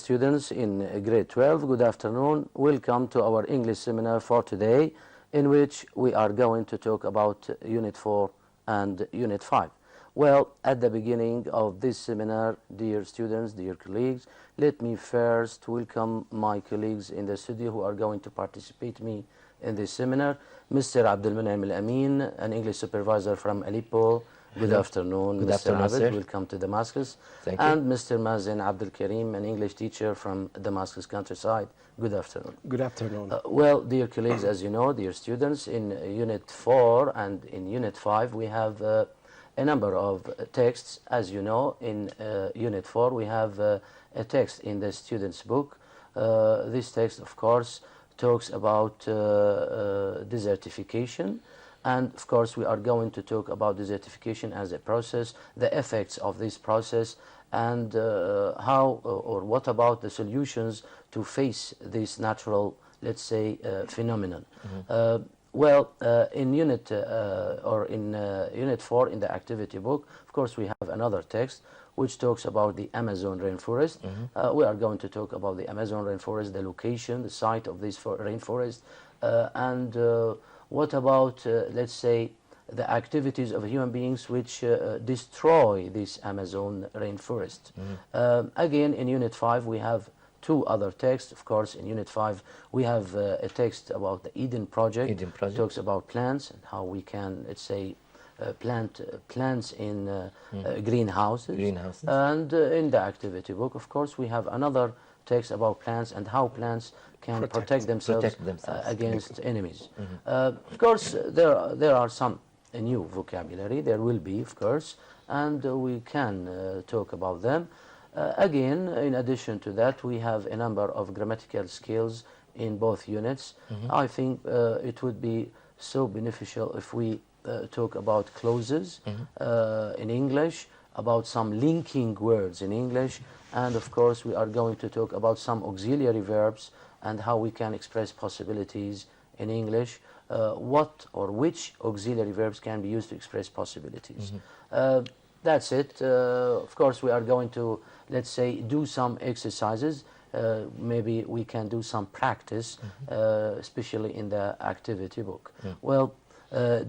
students in grade 12, good afternoon. Welcome to our English seminar for today, in which we are going to talk about Unit 4 and Unit 5. Well, at the beginning of this seminar, dear students, dear colleagues, let me first welcome my colleagues in the studio who are going to participate me in this seminar. Mr. Abdelmunaim Al-Amin, an English supervisor from Aleppo. Good afternoon, Good Mr. afternoon, Abed. sir. Welcome to Damascus. Thank you. And Mr. Mazen Abdul Karim, an English teacher from Damascus countryside. Good afternoon. Good afternoon. Well, dear colleagues, as you know, dear students, in Unit 4 and in Unit 5, we have a number of texts. As you know, in Unit 4, we have a text in the student's book. This text, of course, talks about desertification. And of course, we are going to talk about desertification as a process, the effects of this process, and how or what about the solutions to face this natural, let's say, phenomenon. In Unit Unit 4 in the activity book, of course, we have another text which talks about the Amazon rainforest. We are going to talk about the Amazon rainforest, the location, the site of this rainforest, and what about, let's say, the activities of human beings which destroy this Amazon rainforest? Again, in Unit 5, we have two other texts. Of course, in Unit 5, we have a text about the Eden Project. Eden Project. It talks about plants and how we can, let's say, plant plants in greenhouses. Greenhouses. And in the activity book, of course, we have another text about plants and how plants can protect themselves against enemies. Of course, there are some new vocabulary. There will be, of course, and we can talk about them. Again, in addition to that, we have a number of grammatical skills in both units. I think it would be so beneficial if we talk about clauses in English, about some linking words in English, and of course we are going to talk about some auxiliary verbs and how we can express possibilities in English. What or which auxiliary verbs can be used to express possibilities. That's it. Of course, we are going to, let's say, do some exercises. Maybe we can do some practice, especially in the activity book. Well,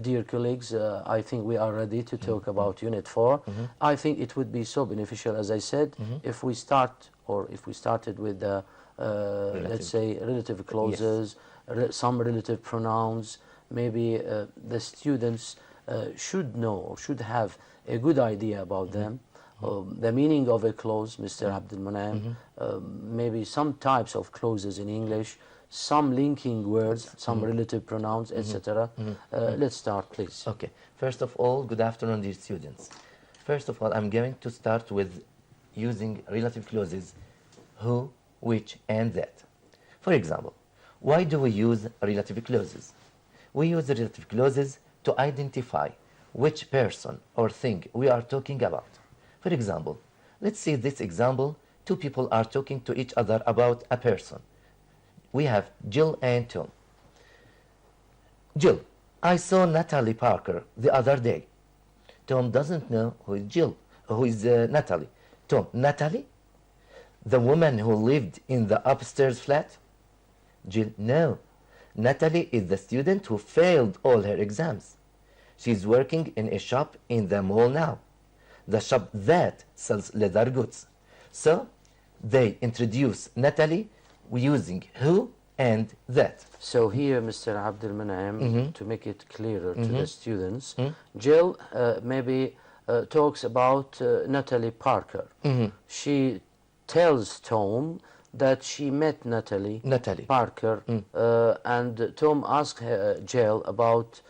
dear colleagues, I think we are ready to talk about Unit 4. I think it would be so beneficial, as I said, if we start, or if we started with the, let's say, relative clauses, some relative pronouns. Maybe the students should know or should have a good idea about them. The meaning of a clause, Mr. Abdelmunaim, maybe some types of clauses in English, some linking words, some relative pronouns, etc. Let's start, please. Okay. First of all, good afternoon, dear students. First of all, I'm going to start with using relative clauses who, which, and that. For example, why do we use relative clauses? We use relative clauses to identify which person or thing we are talking about. For example, let's see this example. Two people are talking to each other about a person. We have Jill and Tom. Jill, I saw Natalie Parker the other day. Tom doesn't know who is Jill, who is Natalie. Tom, Natalie? The woman who lived in the upstairs flat? Jill, no. Natalie is the student who failed all her exams. She's working in a shop in the mall now. The shop that sells leather goods. So they introduce Natalie using who and that. So here, Mr. Abdelmunaim, to make it clearer to the students, Jill maybe talks about Natalie Parker. She tells Tom that she met Natalie Parker, and Tom asks Jill about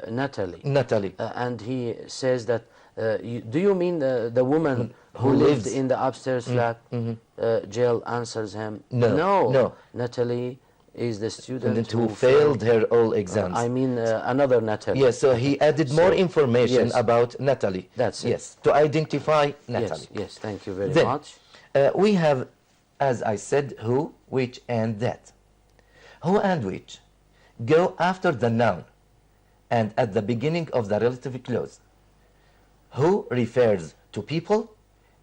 Natalie. And he says that, do you mean the woman who lived in the upstairs flat? Jill answers him, no. Natalie is the student who failed her all exams. I mean another Natalie. Yes, so he added more information about Natalie. That's it. Yes, to identify Natalie. Yes, thank you very Then, much. We have, as I said, who, which, and that. Who and which go after the noun and at the beginning of the relative clause. Who refers to people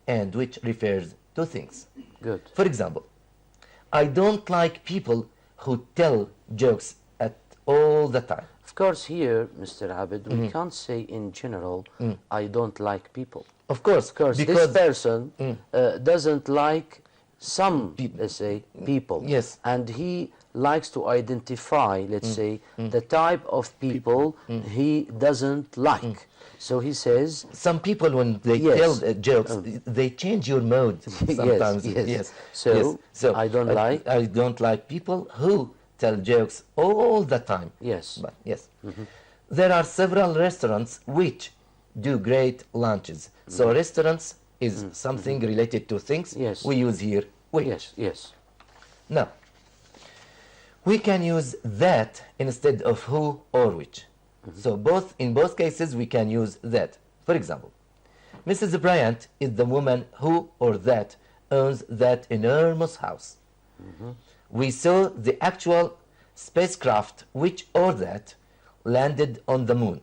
and which refers to things. Good. For example, I don't like people who tell jokes at all the time. Of course, here, Mr. Abid, we can't say in general, I don't like people. Of course, Because this person doesn't like some, let's say, people. Yes. And he likes to identify, let's say, the type of people he doesn't like. So he says... Some people, when they tell jokes, they change your mood sometimes. Yes. So, I don't like people who tell jokes all the time. Yes. But, yes. There are several restaurants which do great lunches. So restaurants is something related to things. Yes. We use here which. Yes. Now, we can use that instead of who or which. So in both cases we can use that. For example, Mrs. Bryant is the woman who or that owns that enormous house. We saw the actual spacecraft which or that landed on the moon.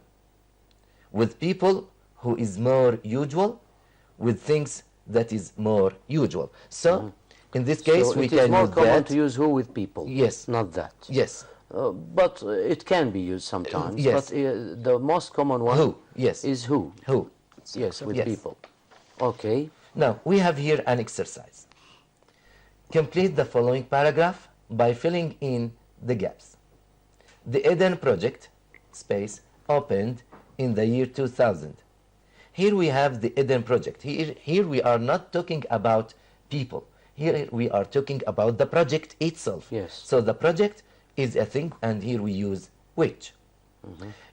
With people who is more usual, with things that is more usual. So in this case so we it is can more use common that. to use who with people. Yes. Not that. Yes. But it can be used sometimes. Yes. But the most common one Who, yes. is who. Who. Yes, with Yes. people. Okay. Now, we have here an exercise. Complete the following paragraph by filling in the gaps. The Eden Project, space, opened in the year 2000. Here we have the Eden Project. Here we are not talking about people. Here we are talking about the project itself. Yes. So the project is a thing, and here we use which.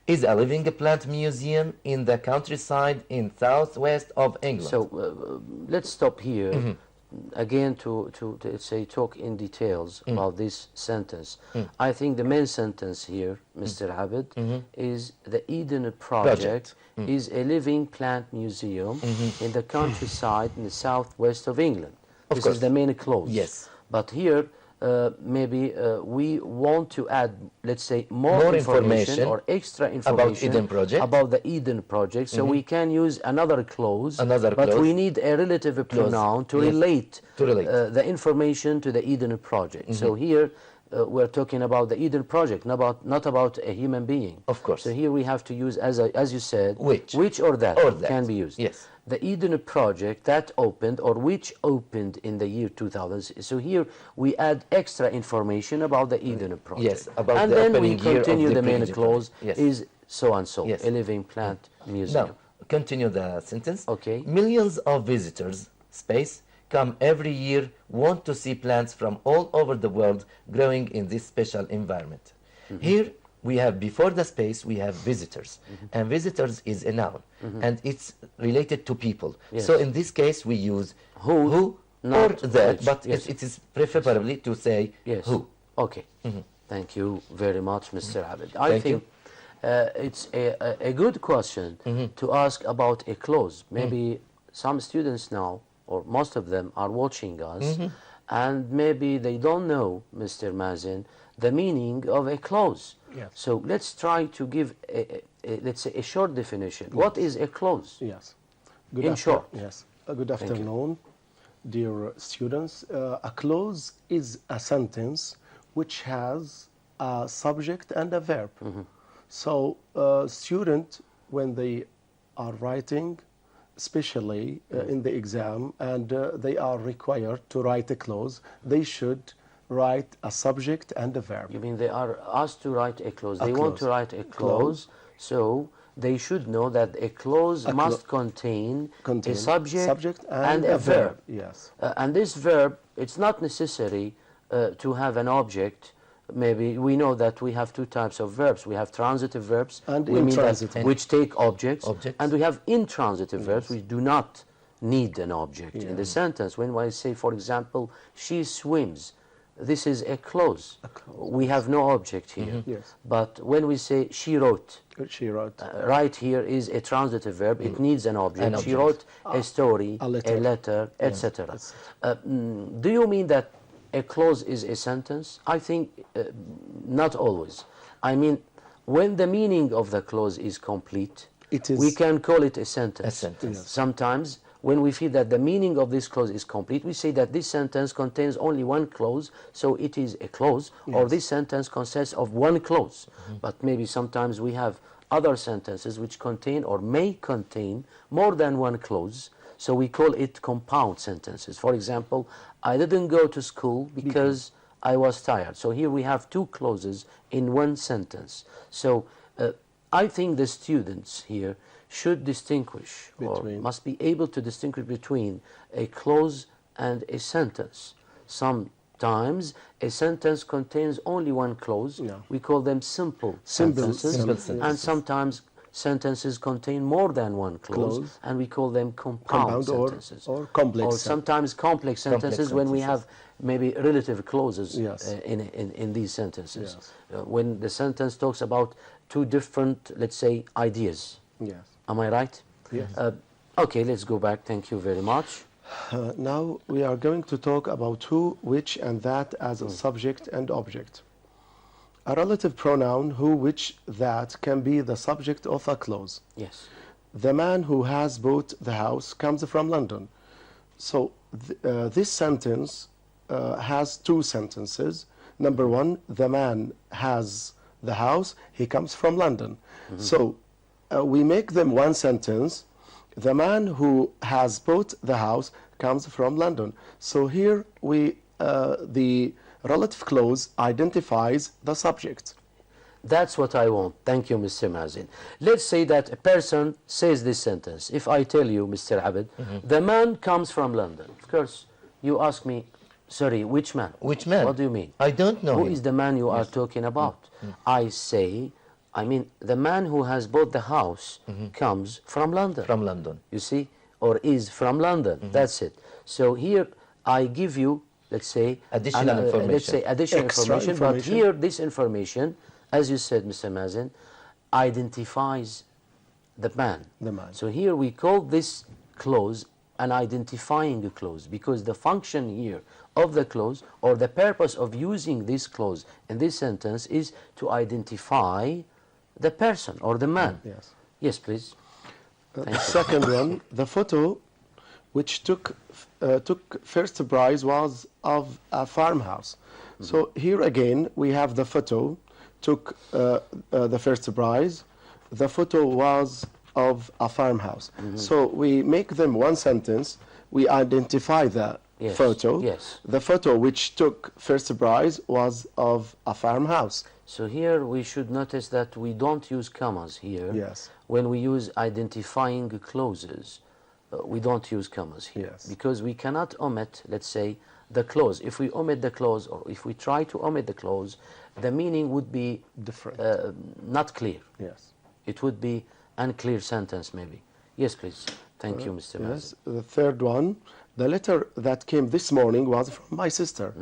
Is a living plant museum in the countryside in southwest of England. So let's stop here again to say talk in details about this sentence. I think the main sentence here, Mr. Abid, is the Eden Project is a living plant museum in the countryside in the southwest of England. This is the main clause. Yes. But here maybe we want to add, let's say, more information or extra information about the Eden Project. So we can use another clause, but we need a relative pronoun to relate the information to the Eden Project. So here we're talking about the Eden Project, not about a human being. Of course. So here we have to use, as you said, which or that can be used. Yes. The Eden Project that opened or which opened in the year 2000. So here we add extra information about the Eden Project. Yes, about and the then we opening year continue of the main project. clause Yes. is so and so, Yes. a living plant museum. Now, continue the sentence. Okay. Millions of visitors, space, come every year, want to see plants from all over the world growing in this special environment. Here we have, before the space, we have visitors. And visitors is a noun. And it's related to people. Yes. So in this case, we use Who, or not that. which. But Yes. it is preferably to say Yes. who. Okay. Thank you very much, Mr. Abid. I Thank think it's a good question to ask about a clause. Maybe some students now, or most of them, are watching us, and maybe they don't know, Mr. Mazen, the meaning of a clause. Yes. So let's try to give, let's say, a short definition. What is a clause? Yes. In short. Yes. Good afternoon, dear students. A clause is a sentence which has a subject and a verb. So student, when they are writing, especially in the exam, and they are required to write a clause, they should write a subject and a verb. You mean they are asked to write a clause? They want to clause. write a clause, so they should know that a clause must contain a subject and a verb. Yes. And this verb, it's not necessary to have an object. Maybe we know that we have two types of verbs. We have transitive verbs, And we mean that intransitive. which take objects, Objects. and we have intransitive verbs which do not need an object in the sentence. When I say, for example, she swims, this is a clause. We have no object here. Yes. But when we say she wrote, She wrote right here is a transitive verb. It needs an object. An She object. wrote a story, a a letter, Yes. etc. Do you mean that a clause is a sentence? I think not always. I mean, when the meaning of the clause is complete, It is- we can call it a sentence. A sentence. Yes. Sometimes when we feel that the meaning of this clause is complete, we say that this sentence contains only one clause, so it is a clause, or this sentence consists of one clause. But maybe sometimes we have other sentences which contain or may contain more than one clause, so we call it compound sentences. For example, I didn't go to school because I was tired. So here we have two clauses in one sentence. So I think the students here should distinguish, or must be able to distinguish between a clause and a sentence. Sometimes a sentence contains only one clause. We call them simple sentences. And sometimes sentences contain more than one clause, and we call them compound sentences. Or complex. Or sometimes complex sentences when we have maybe relative clauses in these sentences. When the sentence talks about two different, let's say, ideas. Yes. Am I right? Yes. Okay, let's go back. Thank you very much. Now we are going to talk about who, which, and that as a subject and object. A relative pronoun who, which, that can be the subject of a clause. Yes. The man who has bought the house comes from London. So this sentence has two sentences. Number one, the man has the house, he comes from London. So we make them one sentence. The man who has bought the house comes from London. So here the relative clause identifies the subject. That's what I want. Thank you, Mr. Mazin. Let's say that a person says this sentence. If I tell you, Mr. Abed, the man comes from London. Of course, you ask me, sorry, which man? Which man? What do you mean? I don't know Who him. is the man you are talking about? I mean, the man who has bought the house comes from London. From London. You see? Or is from London. That's it. So here I give you, let's say, additional information. Let's say additional information. But information. here this information, as you said, Mr. Mazin, identifies the man. The man. So here we call this clause an identifying clause, because the function here of the clause, or the purpose of using this clause in this sentence, is to identify the person or the man. Yes. Yes, please. The second one, the photo which took first prize was of a farmhouse. So here again we have the photo took the first prize. The photo was of a farmhouse. So we make them one sentence. We identify the photo. Yes. The photo which took first prize was of a farmhouse. So here we should notice that we don't use commas here. Yes. When we use identifying clauses, we don't use commas here. Yes. Because we cannot omit, let's say, the clause. If we omit the clause, or if we try to omit the clause, the meaning would be Different. not clear. Yes. It would be unclear sentence maybe. Yes, please. Thank you, Mr. Yes. Mazin. The third one, the letter that came this morning was from my sister.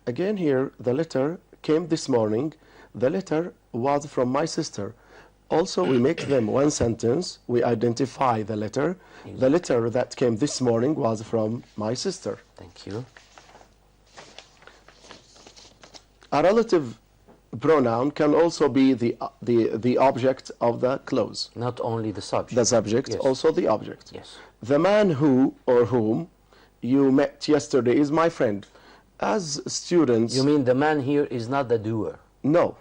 Again here, the letter came this morning. The letter was from my sister. Also, we make them one sentence. We identify the letter. The letter that came this morning was from my sister. Thank you. A relative pronoun can also be the object of the clause. Not only the subject. The subject, Yes. also the object. Yes. The man who or whom you met yesterday is my friend. As students... You mean the man here is not the doer? No.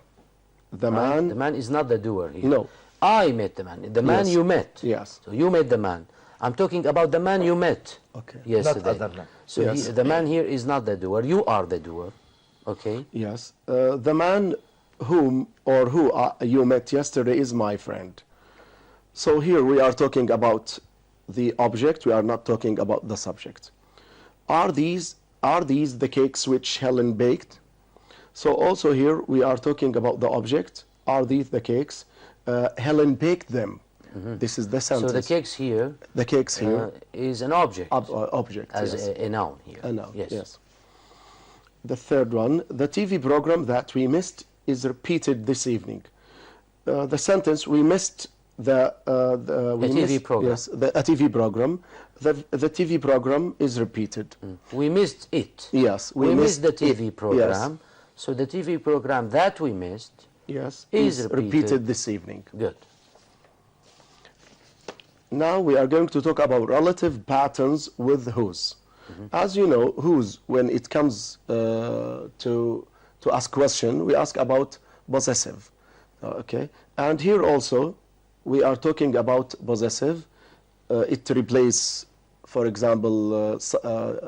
The Right? man... The man is not the doer here. No. I met the man. The man Yes. you met. Yes. So you met the man. I'm talking about the man you met Okay. yesterday. Not other man. So Yes. the man here is not the doer. You are the doer. Okay. Yes. The man whom or who you met yesterday is my friend. So here we are talking about the object. We are not talking about the subject. Are these the cakes which Helen baked? So also here we are talking about the object. Are these the cakes? Helen baked them. This is the sentence. So the cakes here The cakes here. is an object Object. as yes. a noun here. A noun, Yes. yes. The third one, the TV program that we missed is repeated this evening. The sentence, we missed the TV program. Yes, a TV program. The TV program is repeated. We missed it. Yes, We missed the TV it. program. So the TV program that we missed Yes, is is repeated. repeated this evening. Good. Now we are going to talk about relative patterns with whose. As you know, whose, when it comes to ask question, we ask about possessive. Okay, and here also we are talking about possessive. It replaces, for example,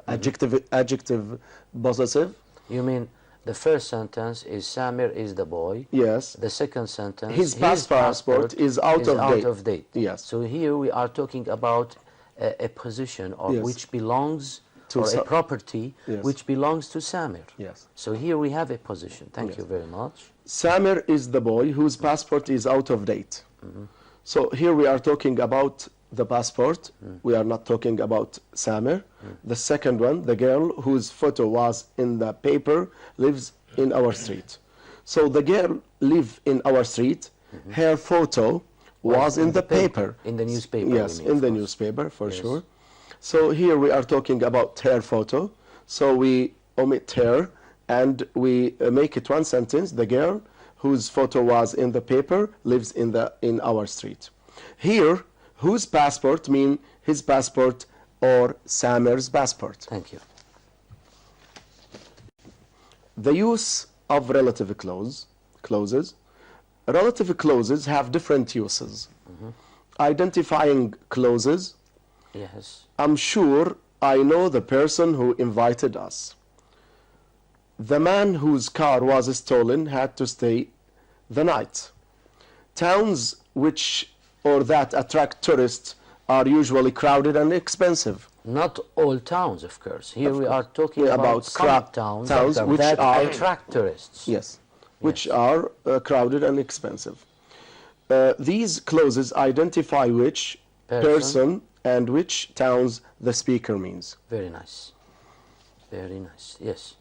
adjective possessive. You mean the first sentence is Samir is the boy. Yes. The second sentence, His passport is out of date. Yes. So here we are talking about a position or Yes. which belongs To or a Sa- property Yes. which belongs to Samir. Yes. So here we have a position. Thank Yes. you very much. Samir is the boy whose passport is out of date. So here we are talking about the passport. We are not talking about Samir. The second one, the girl whose photo was in the paper, lives in our street. So the girl live in our street. Her photo was in the paper. In the newspaper. Yes, you mean, in of the course. newspaper, for Yes. sure. So here we are talking about her photo. So we omit her and we make it one sentence. The girl whose photo was in the paper lives in our street. Here, whose passport mean his passport or Samir's passport. Thank you. The use of relative clauses. Relative clauses have different uses. Identifying clauses. Yes. I'm sure I know the person who invited us. The man whose car was stolen had to stay the night. Towns which or that attract tourists are usually crowded and expensive. Not all towns, of course. Here Of we course. are talking Yeah, about about some towns which that are attract tourists. Yes, which Yes. are crowded and expensive. These clauses identify which person and which towns the speaker means. Very nice. Very nice. Yes.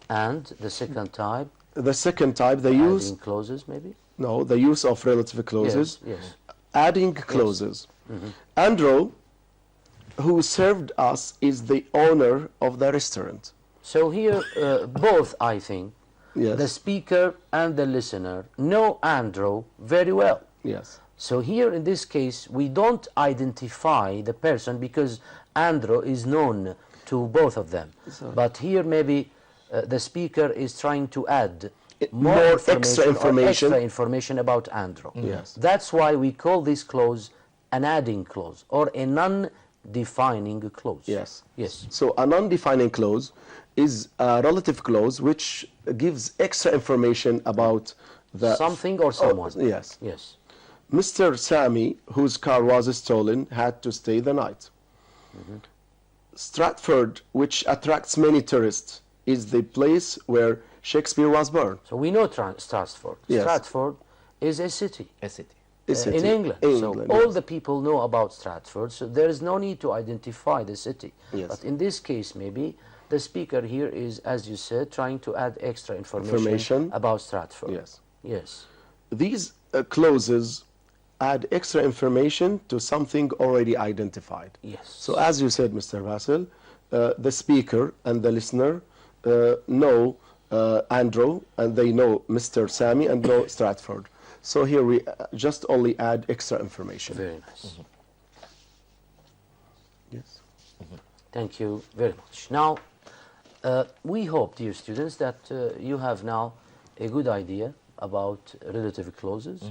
And the second type, The second type, the use adding clauses maybe? no, the use of relative clauses. Yes, yes. Adding clauses. Andrew, who served us, is the owner of the restaurant. So here, both, I think, Yes. the speaker and the listener know Andrew very well. Yes. So here in this case, we don't identify the person because Andrew is known to both of them. Sorry. But here maybe the speaker is trying to add More extra or information. extra information about Andrew. Yes. That's why we call this clause an adding clause or a non-defining clause. Yes. Yes. So a non-defining clause is a relative clause which gives extra information about the Something or someone. yes. Yes. Mr. Sami, whose car was stolen, had to stay the night. Stratford, which attracts many tourists, is the place where Shakespeare was born. So we know Stratford. Yes. Stratford is a city. A city. A city In England. So England, all yes. the people know about Stratford, so there is no need to identify the city. Yes. But in this case, maybe the speaker here is, as you said, trying to add extra information Information. about Stratford. Yes. Yes. These clauses add extra information to something already identified. Yes. So as you said, Mr. Vasil, the speaker and the listener know Andrew, and they know Mr. Sami and know Stratford. So here we just only add extra information. Very nice. Yes. Thank you very much. Now, we hope, dear students, that you have now a good idea about relative clauses.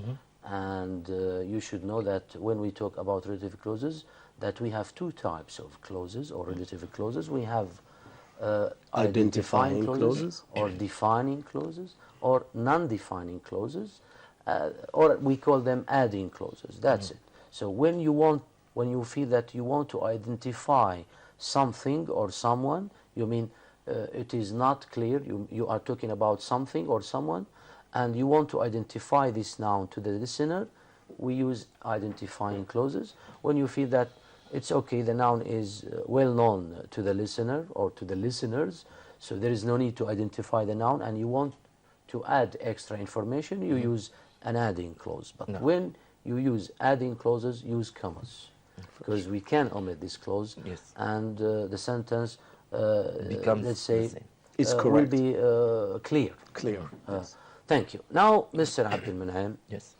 And you should know that when we talk about relative clauses, that we have two types of clauses or relative clauses. We have identifying clauses or defining clauses or non-defining clauses, or we call them adding clauses. That's it. So when you feel that you want to identify something or someone, you mean it is not clear, you are talking about something or someone, and you want to identify this noun to the listener, we use identifying clauses. When you feel that it's okay, the noun is well known to the listener or to the listeners, so there is no need to identify the noun, and you want to add extra information, you use an adding clause. But when you use adding clauses, use commas, because we can omit this clause, Yes. and the sentence, Becomes let's say, the same. It's will correct. be clear. Clear. Yes. Thank you. Now, Mr. Abdul Man'am, Yes.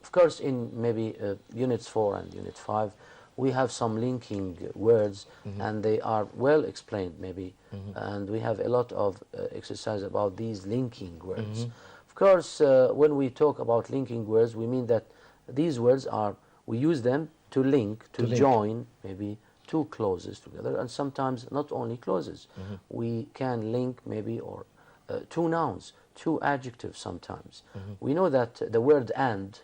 of course, in maybe units 4 and unit 5, we have some linking words, and they are well explained maybe, and we have a lot of exercise about these linking words. Of course, when we talk about linking words, we mean that these words are, we use them to link, to join maybe two clauses together, and sometimes not only clauses. We can link maybe or two nouns, two adjectives sometimes. We know that the word and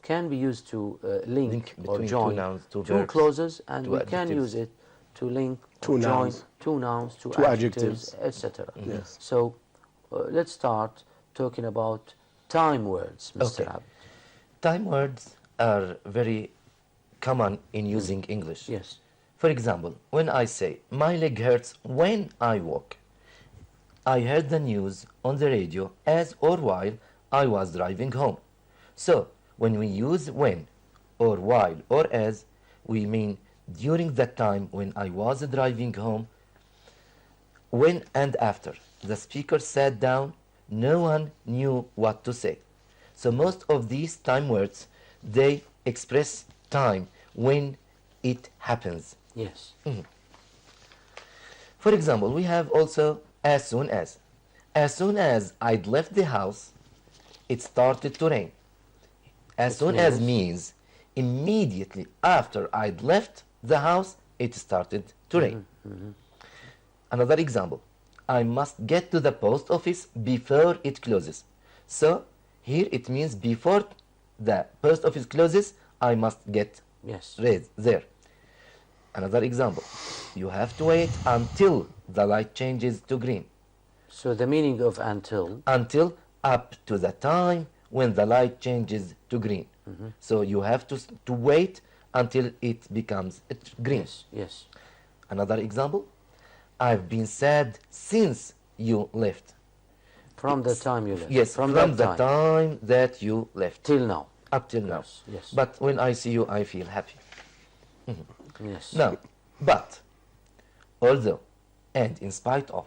can be used to link or join two nouns, two clauses, and we can use it to link or join two nouns, two adjectives, etc. Yes. So let's start talking about time words, Mr. Abd. Time words are very common in using English. Yes. For example, when I say, my leg hurts when I walk, I heard the news on the radio as or while I was driving home. So, when we use when, or while, or as, we mean during that time when I was driving home. When and after the speaker sat down, no one knew what to say. So most of these time words, they express time when it happens. Yes. For example, we have also as soon as. As soon as I'd left the house, it started to rain. As soon as means immediately after I'd left the house, it started to rain. Another example, I must get to the post office before it closes. So here it means before the post office closes, I must get there. Another example, you have to wait until the light changes to green. So the meaning of until? Until up to the time when the light changes to green. So you have to wait until it becomes green. Yes, yes. Another example, I've been sad since you left. From the time you left? Yes, from the time that you left. Till now? Up till now. Yes, yes. But when I see you, I feel happy. Yes. Now, but, although, and in spite of,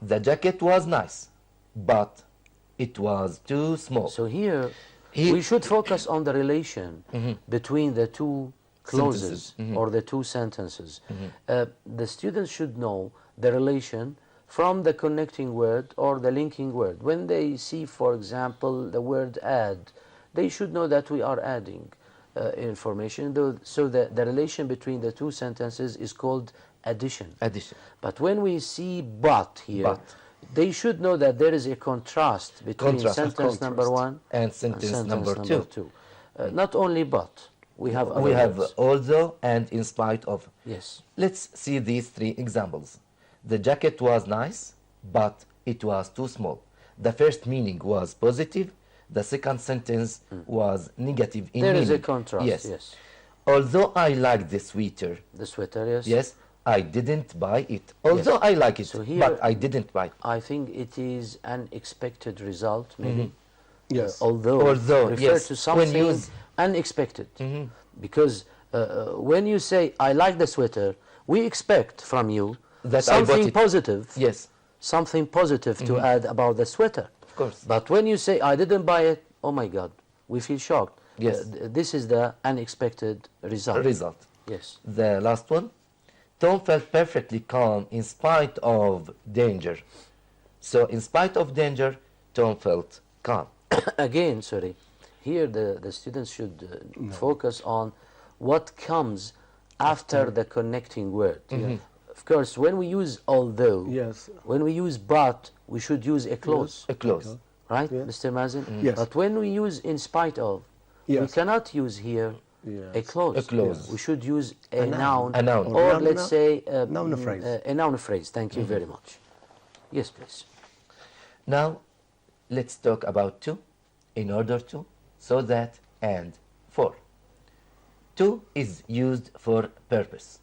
the jacket was nice, but it was too small. So here we should focus on the relation between the two clauses or the two sentences. The students should know the relation from the connecting word or the linking word. When they see, for example, the word add, they should know that we are adding information. So the relation between the two sentences is called addition. But when we see but here, they should know that there is a contrast between sentence number 1 and sentence number 2. Not only but, we have other we have words. although and in spite of. Yes. Let's see these 3 examples. The jacket was nice, but it was too small. The first meaning was positive. The second sentence was negative in meaning. There is a contrast, yes. Although I like the sweater. The sweater, yes. Yes, I didn't buy it. Although I like it, So here, but I didn't buy it. I think it is an expected result, maybe. Yes. Although refer yes, to something unexpected. Because when you say, I like the sweater, we expect from you that something positive. Yes. Something positive to add about the sweater. Of course. But when you say, I didn't buy it, oh my God, we feel shocked. Yes. This is the unexpected result. Yes. The last one. Tom felt perfectly calm in spite of danger. So in spite of danger, Tom felt calm. Again, sorry, here the students should focus on what comes after the connecting word. Of course, when we use although, when we use but, we should use a clause. A clause. Right, Mr. Mazen? Yes. But when we use in spite of, we cannot use here a clause. A clause. We should use a noun. A noun. Or let's say noun phrase. A noun phrase. Thank you very much. Yes, please. Now, let's talk about to, in order to, so that, and for. To is used for purpose.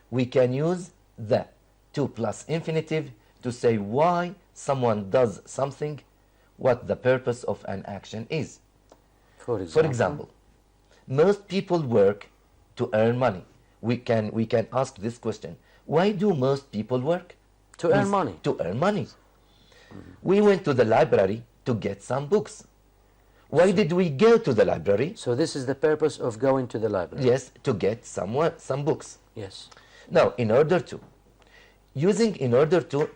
We can use the to plus infinitive to say why someone does something, what the purpose of an action is. For example, most people work to earn money. We can ask this question. Why do most people work? To earn money. To earn money. We went to the library to get some books. Why did we go to the library? So this is the purpose of going to the library. Yes, to get some books. Yes. Now, in order to. Using in order to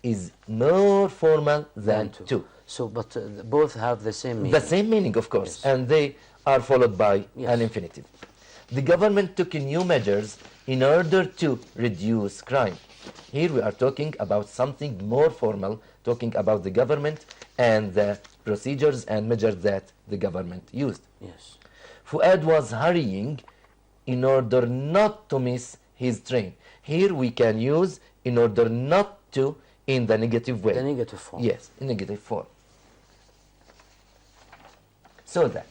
is more formal than to. So, but both have the same meaning. The same meaning, of course, Yes. and they are followed by Yes. an infinitive. The government took new measures in order to reduce crime. Here we are talking about something more formal, talking about the government and the procedures and measures that the government used. Yes. Fuad was hurrying in order not to miss his train. Here we can use in order not to in the negative way. The negative form. Yes, in negative form. So that.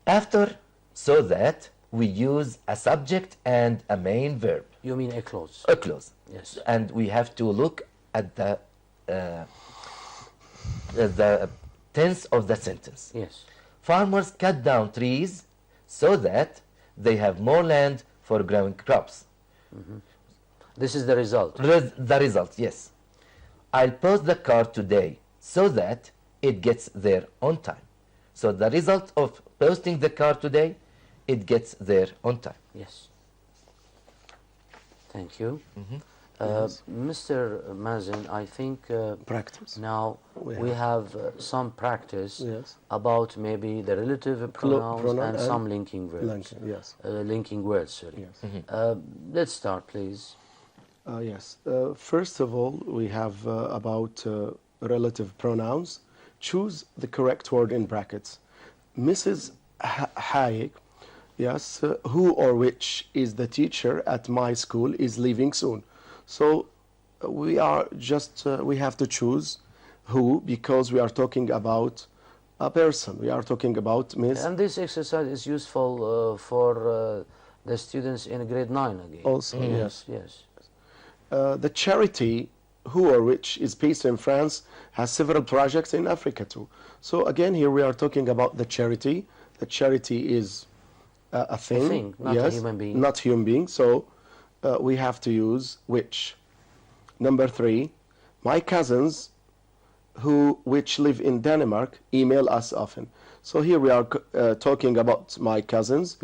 After so that, we use a subject and a main verb. You mean a clause? A clause. Yes. And we have to look at the tense of the sentence. Yes. Farmers cut down trees so that they have more land for growing crops. This is the result. The result, yes. I'll post the car today so that it gets there on time. So the result of posting the car today, it gets there on time. Yes. Thank you. Yes. Mr. Mazen, I think Practice. now we have some practice Yes. about maybe the relative pronouns pronoun and and some linking verbs. Linking, yes. Linking words, sorry. Yes. Let's start, please. Yes. First of all, we have about relative pronouns. Choose the correct word in brackets. Mrs. Hayek, yes, who or which is the teacher at my school is leaving soon. So we are just, we have to choose who, because we are talking about a person. We are talking about Miss. And this exercise is useful for the students in grade 9 again. Also, yes. Yes. The charity, who or which is based in France, has several projects in Africa too. So again, here we are talking about the charity. The charity is a thing, not a human being. Not human being. So we have to use which. Number 3, my cousins, which live in Denmark, email us often. So here we are talking about my cousins.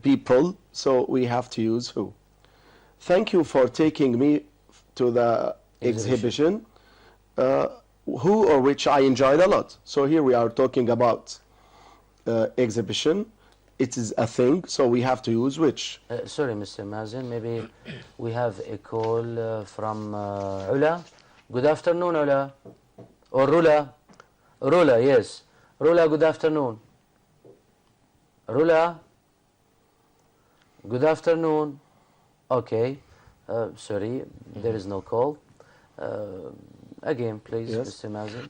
People. So we have to use who. Thank you for taking me to the exhibition, who or which I enjoyed a lot. So here we are talking about exhibition. It is a thing, so we have to use which. Sorry, Mr. Mazen, maybe we have a call from Ula. Good afternoon, Ula. Or Rula. Rula, yes. Rula, good afternoon. Rula. Good afternoon. Okay. Sorry, there is no call. Again, please, Yes. Mr. Mazen.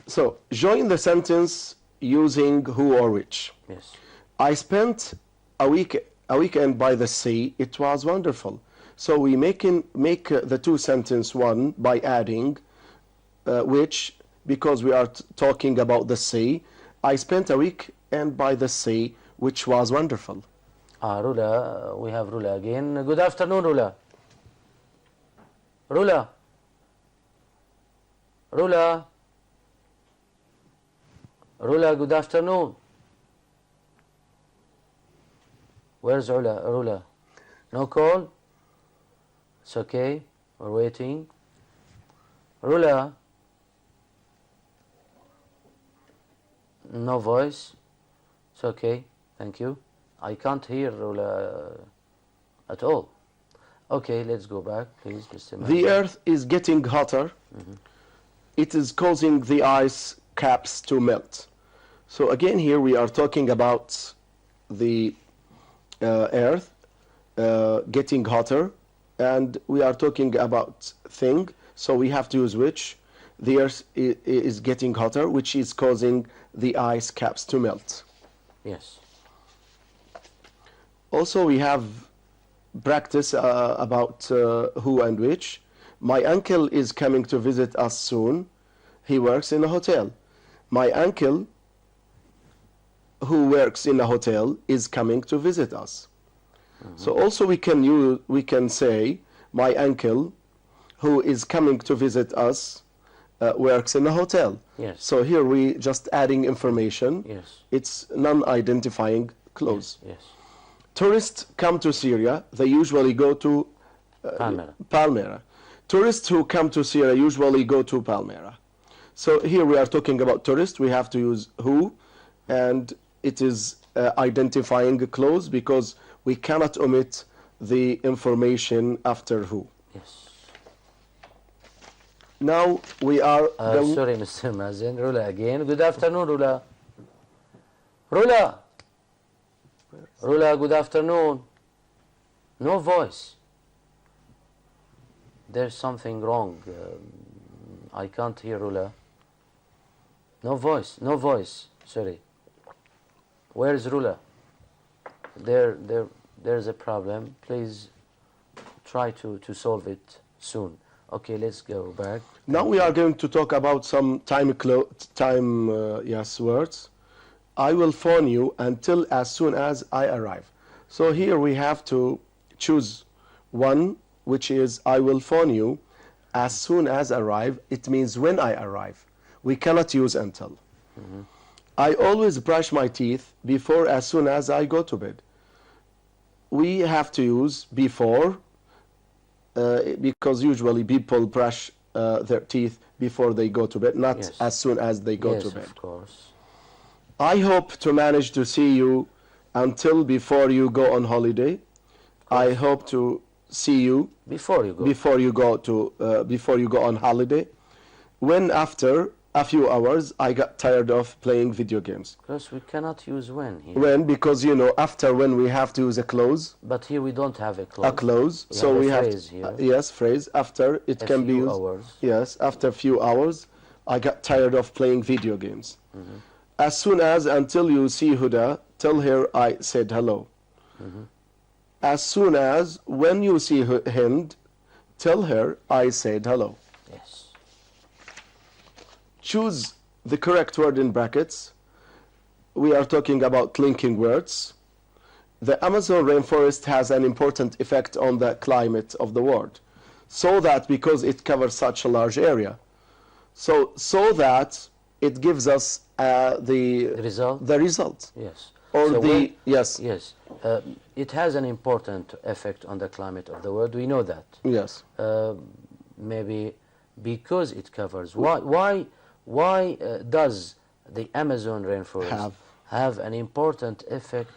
So join the sentence using who or which. Yes. I spent a weekend by the sea. It was wonderful. So we make the two sentence one by adding which, because we are talking about the sea. I spent a weekend by the sea, which was wonderful. Rula, we have Rula again. Good afternoon, Rula. Rula. Rula. Rula, good afternoon. Where's Rula? Rula? No call? It's okay. We're waiting. Rula? No voice? It's okay. Thank you. I can't hear Rula at all. Okay, let's go back, please, Mr. Mazen. The earth is getting hotter. It is causing the ice caps to melt. So again, here we are talking about the earth getting hotter, and we are talking about thing. So we have to use which. The earth is getting hotter, which is causing the ice caps to melt. Yes. Also, we have practice about who and which. My uncle is coming to visit us soon. He works in a hotel. My uncle, who works in a hotel, is coming to visit us. So also we can say my uncle, who is coming to visit us, works in a hotel. Yes. So here we just adding information. Yes. It's non-identifying clause. Yes. Tourists come to Syria, they usually go to Palmyra. Tourists who come to Syria usually go to Palmyra. So here we are talking about tourists, we have to use who, and it is identifying a clause because we cannot omit the information after who. Yes. Now we are sorry, Mr. Mazen. Rula again. Good afternoon, Rula. Rula. Rula, good afternoon. No voice. There's something wrong. I can't hear Rula. No voice. No voice. Sorry. Where is Rula? There's a problem. Please try to solve it soon. Okay, let's go back. Now we are going to talk about some words. I will phone you until as soon as I arrive. So here we have to choose one, which is I will phone you as soon as I arrive. It means when I arrive. We cannot use until. Mm-hmm. I always brush my teeth before as soon as I go to bed. We have to use before because usually people brush their teeth before they go to bed, not Yes. as soon as they go to bed. Yes, of course. I hope to manage to see you until before you go on holiday. I hope to see you Before you go. before you go on holiday. When after a few hours I got tired of playing video games. Because we cannot use when here. When, because you know after when we have to use a clause. But here we don't have a clause. A clause. We So have a we have phrase here. yes, phrase after it A can be few used. hours. Yes, after a few hours I got tired of playing video games. Mm-hmm. As soon as until you see Huda, tell her I said hello. Mm-hmm. As soon as when you see Hind, tell her I said hello. Yes. Choose the correct word in brackets. We are talking about linking words. The Amazon rainforest has an important effect on the climate of the world, so that because it covers such a large area. So that it gives us the result? The result. Yes. Or So the when- yes. Yes. It has an important effect on the climate of the world. We know that. Yes. Maybe because it covers. Why does the Amazon rainforest have an important effect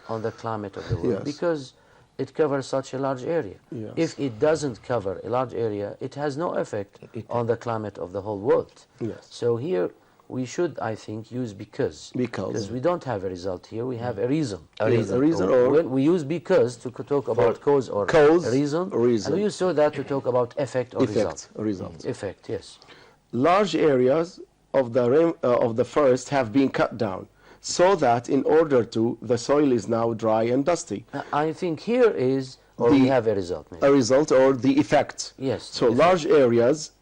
on the climate of the world? Yes. Because it covers such a large area. Yes. If it doesn't cover a large area, it has no effect on the climate of the whole world. Yes. So here we should, I think, use because. Because we don't have a result here, we have a reason. A reason or When we use because to talk about cause or reason, and we use so that to talk about effect or result. Effect, yes. Large areas of the forest have been cut down, so that in order to, the soil is now dry and dusty. I think here is, or we have a result. Maybe. A result or the effect. Yes. So large areas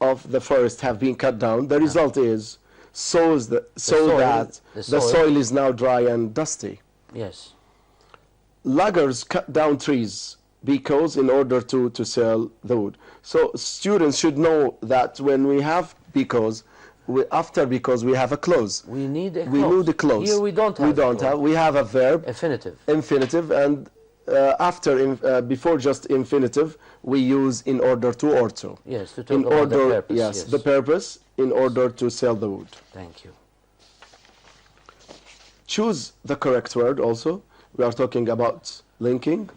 of the forest have been cut down. The result is that the soil is now dry and dusty. Yes. Loggers cut down trees because in order to sell the wood. So students should know that when we have because, after because we have a clause. We need a clause. We need a clause. Here we don't have. We have a verb. Infinitive. And before just infinitive, we use in order to or to. Yes, to talk about the purpose. Yes, the purpose in order to sell the wood. Thank you. Choose the correct word also. We are talking about linking,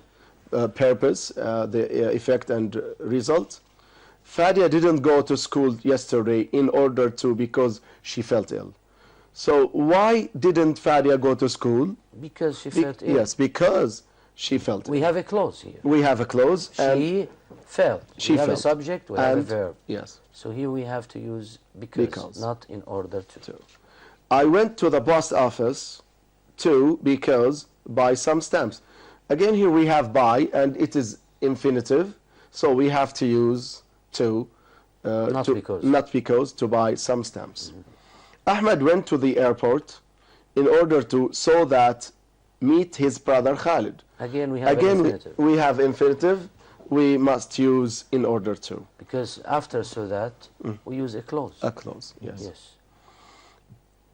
purpose, the effect and result. Fadia didn't go to school yesterday because she felt ill. So why didn't Fadia go to school? Because she felt ill. Yes, because she felt ill. We have a clause here. We have a clause. She felt. She we have felt. a subject, we have a verb. Yes. So here we have to use because. Not in order to. I went to the post office because buy some stamps. Again, here we have by, and it is infinitive, so we have to use not because to buy some stamps. Ahmed went to the airport in order so that meet his brother Khalid. Again, we have infinitive. We have infinitive. we must use in order to. Because after so that, we use a clause. A clause, yes. Yes.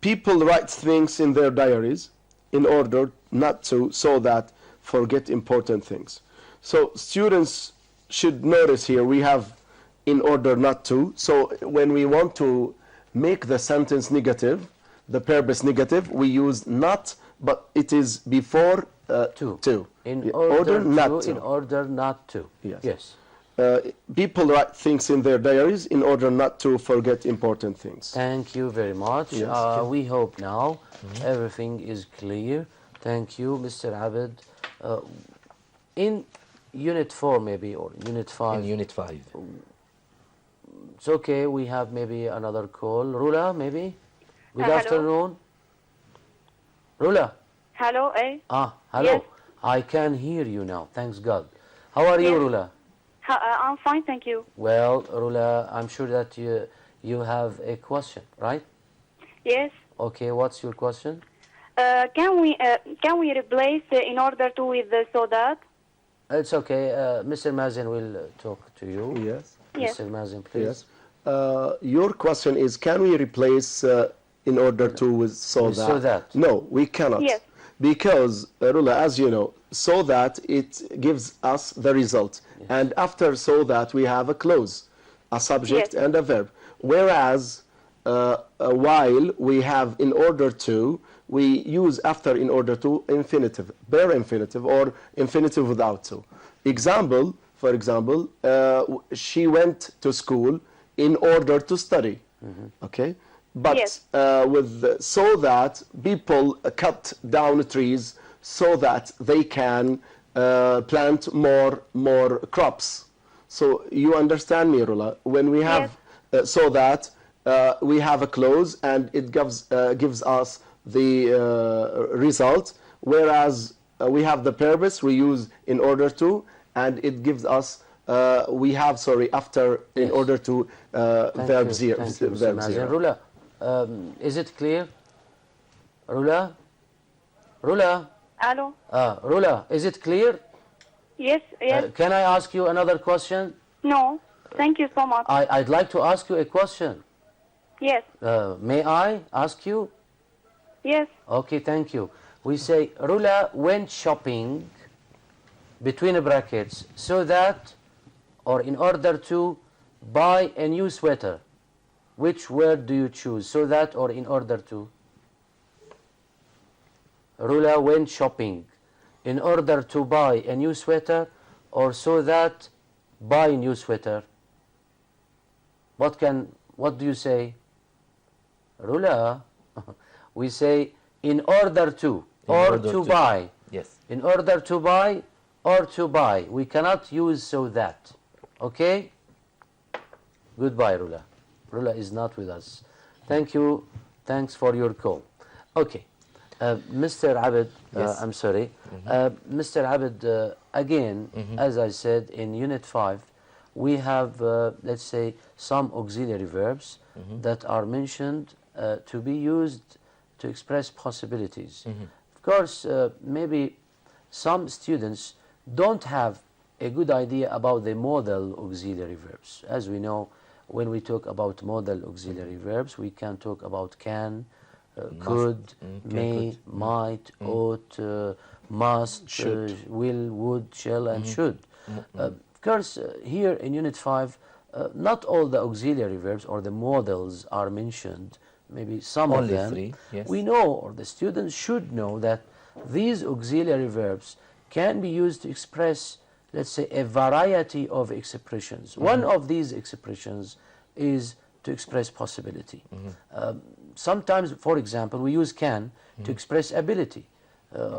People write things in their diaries in order not to, so that forget important things. So students should notice here we have in order not to. So when we want to make the sentence negative, the purpose negative, we use not, but it is before to. In order not to. In order not to. Yes. Yes. People write things in their diaries in order not to forget important things. Thank you very much. Yes. We hope now everything is clear. Thank you, Mr. Abed. In Unit 4 maybe, or Unit 5. In Unit 5. It's okay, we have maybe another call. Rula, maybe? Good Hello. afternoon. Rula. Hello, eh? Hello. Yes. I can hear you now, thanks God. How are you, Yes. Rula? I'm fine, thank you. Well, Rula, I'm sure that you have a question, right? Yes. Okay, what's your question? Can we replace in order to with so that? It's okay. Mr. Mazin will talk to you. Yes. Yes. Mr. Mazin, please. Yes. Your question is, can we replace in order to with so With that? so that. No, we cannot. Yes. Because, Rula, as you know, so that it gives us the result. Yes. And after so that we have a clause, a subject Yes. and a verb. Whereas while we have in order to, we use after in order to infinitive, bare infinitive or infinitive without to. Example, for example, she went to school in order to study. Okay? But Yes. with so that people cut down trees so that they can plant more crops. So you understand me, Rula? When we have so that we have a clause and it gives us the result, whereas we have the purpose we use in order to, and it gives us we have after in order to verb zero. Thank you, Mr. Verb Mazin. zero. Rula, is it clear? Rula? Rula? Hello. Rula, is it clear? Yes. Yes. Can I ask you another question? No. Thank you so much. I'd like to ask you a question. Yes. May I ask you? Yes. Okay, thank you. We say, Rula went shopping, between brackets, so that, or in order to, buy a new sweater. Which word do you choose? So that or in order to? Rula went shopping, in order to buy a new sweater, or so that, buy a new sweater. What do you say? Rula, we say in order to, or to buy. Yes. In order to buy or to buy. We cannot use so that. Okay? Goodbye, Rula. Rula is not with us. Thank you. Thanks for your call. Okay. Mr. Abed, Yes. I'm sorry. Mr. Abed, again, as I said, in Unit 5, we have, let's say, some auxiliary verbs that are mentioned to be used to express possibilities. Of course, maybe some students don't have a good idea about the modal auxiliary verbs. As we know, when we talk about modal auxiliary verbs, we can talk about can, could, may, might, ought, must, will, would, shall, and should. Of course, here in Unit 5, not all the auxiliary verbs or the modals are mentioned. Maybe some of them. Only 3, yes. We know, or the students should know, that these auxiliary verbs can be used to express, let's say, a variety of expressions. One of these expressions is to express possibility. Sometimes, for example, we use can to express ability.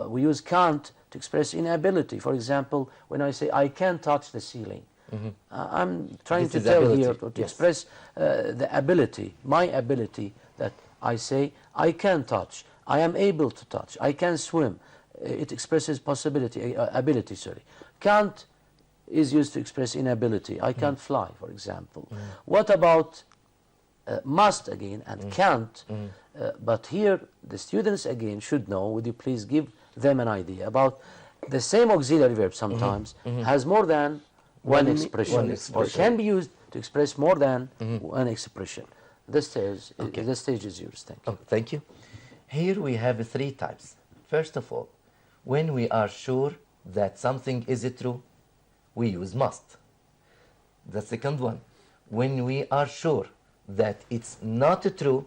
We use can't to express inability. For example, when I say I can't touch the ceiling, I'm trying to tell here to express the ability, my ability, that I say I can touch, I am able to touch, I can swim. It expresses possibility, ability, sorry. Can't is used to express inability. I can't fly, for example. What about must again and can't? But here the students again should know, would you please give them an idea about the same auxiliary verb sometimes has more than one expression, one or expression. can be used to express more than one expression. The stage is yours. Thank you. Oh, thank you. Here we have three types. First of all, when we are sure that something is true, we use must. The second one, when we are sure that it's not true,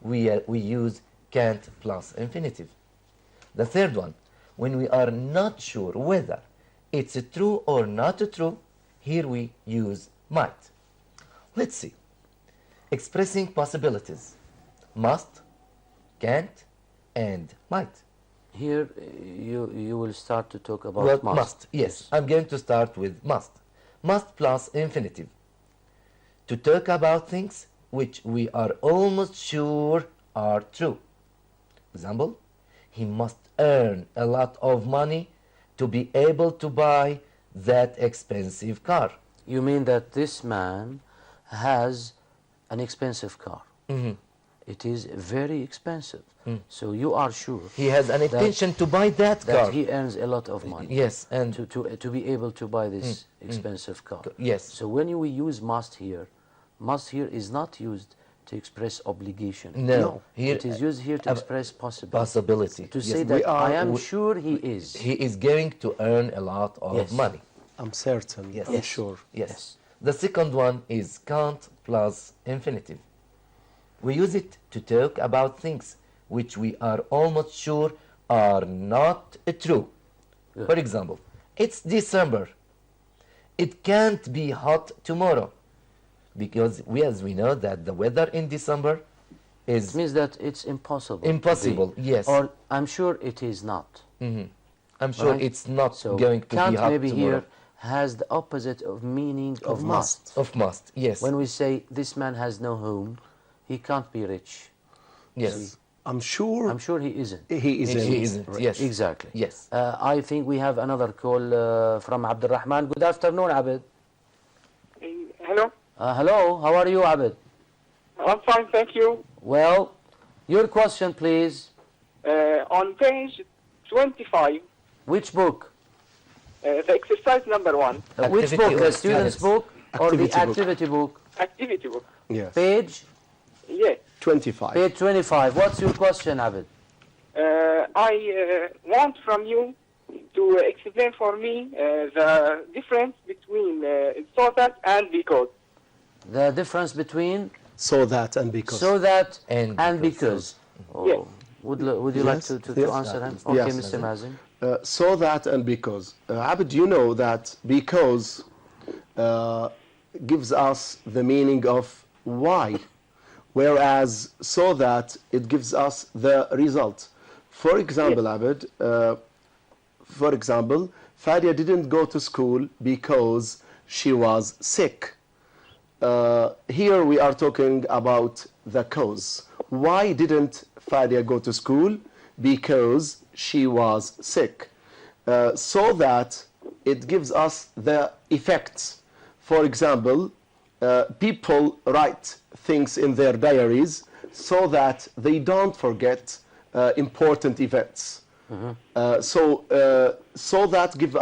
we use can't plus infinitive. The third one, when we are not sure whether it's true or not true, here we use might. Let's see. Expressing possibilities, must, can't, and might. Here you will start to talk about Well, must, yes. I'm going to start with must. Must plus infinitive. To talk about things which we are almost sure are true. Example, he must earn a lot of money to be able to buy that expensive car. You mean that this man has an expensive car. It is very expensive. So you are sure He has an intention to buy that car. that he earns a lot of money. Yes, and to be able to buy this expensive car. yes. So when we use must here is not used to express obligation. No. Here, It is used here to express possibility. possibility. To Yes. say that I am sure he is. He is going to earn a lot of Yes. money. I'm certain. Yes. I'm Yes. sure. Yes. The second one is can't plus infinitive. We use it to talk about things which we are almost sure are not true. Good. For example, it's December. It can't be hot tomorrow because as we know that the weather in December It is means that it's impossible. impossible. to be. Yes. Or I'm sure it is not. I'm sure Right? it's not So going to can't be hot maybe tomorrow. here has the opposite of meaning of must. Of must. Yes. When we say this man has no home, he can't be rich. yes. I'm sure. I'm sure he isn't. He isn't. He isn't. Yes. Exactly. Yes. I think we have another call from Abdurrahman. Good afternoon, Abid. Hello. Hello, how are you, Abid? I'm fine, thank you. Well, your question, please. On page 25, Which book? the exercise number 1, Which Activity book? or The student's students? book or the Activity book. activity book? activity book. Yes. Page? Yeah. 25. Page 25. What's your question, Abid? I want from you to explain for me the difference between so that and because. The difference between So that and because. so that And because. Oh, Yes. Would you like Yes. to Yes. answer him? Okay, Yes. Mr. Mazin. So that and because. Abid, you know that because gives us the meaning of why, whereas so that it gives us the result. For example, Abid, for example, Fadia didn't go to school because she was sick. Here we are talking about the cause. Why didn't Fadia go to school? Because she was sick. So that it gives us the effects. For example, people write things in their diaries so that they don't forget important events. So that gives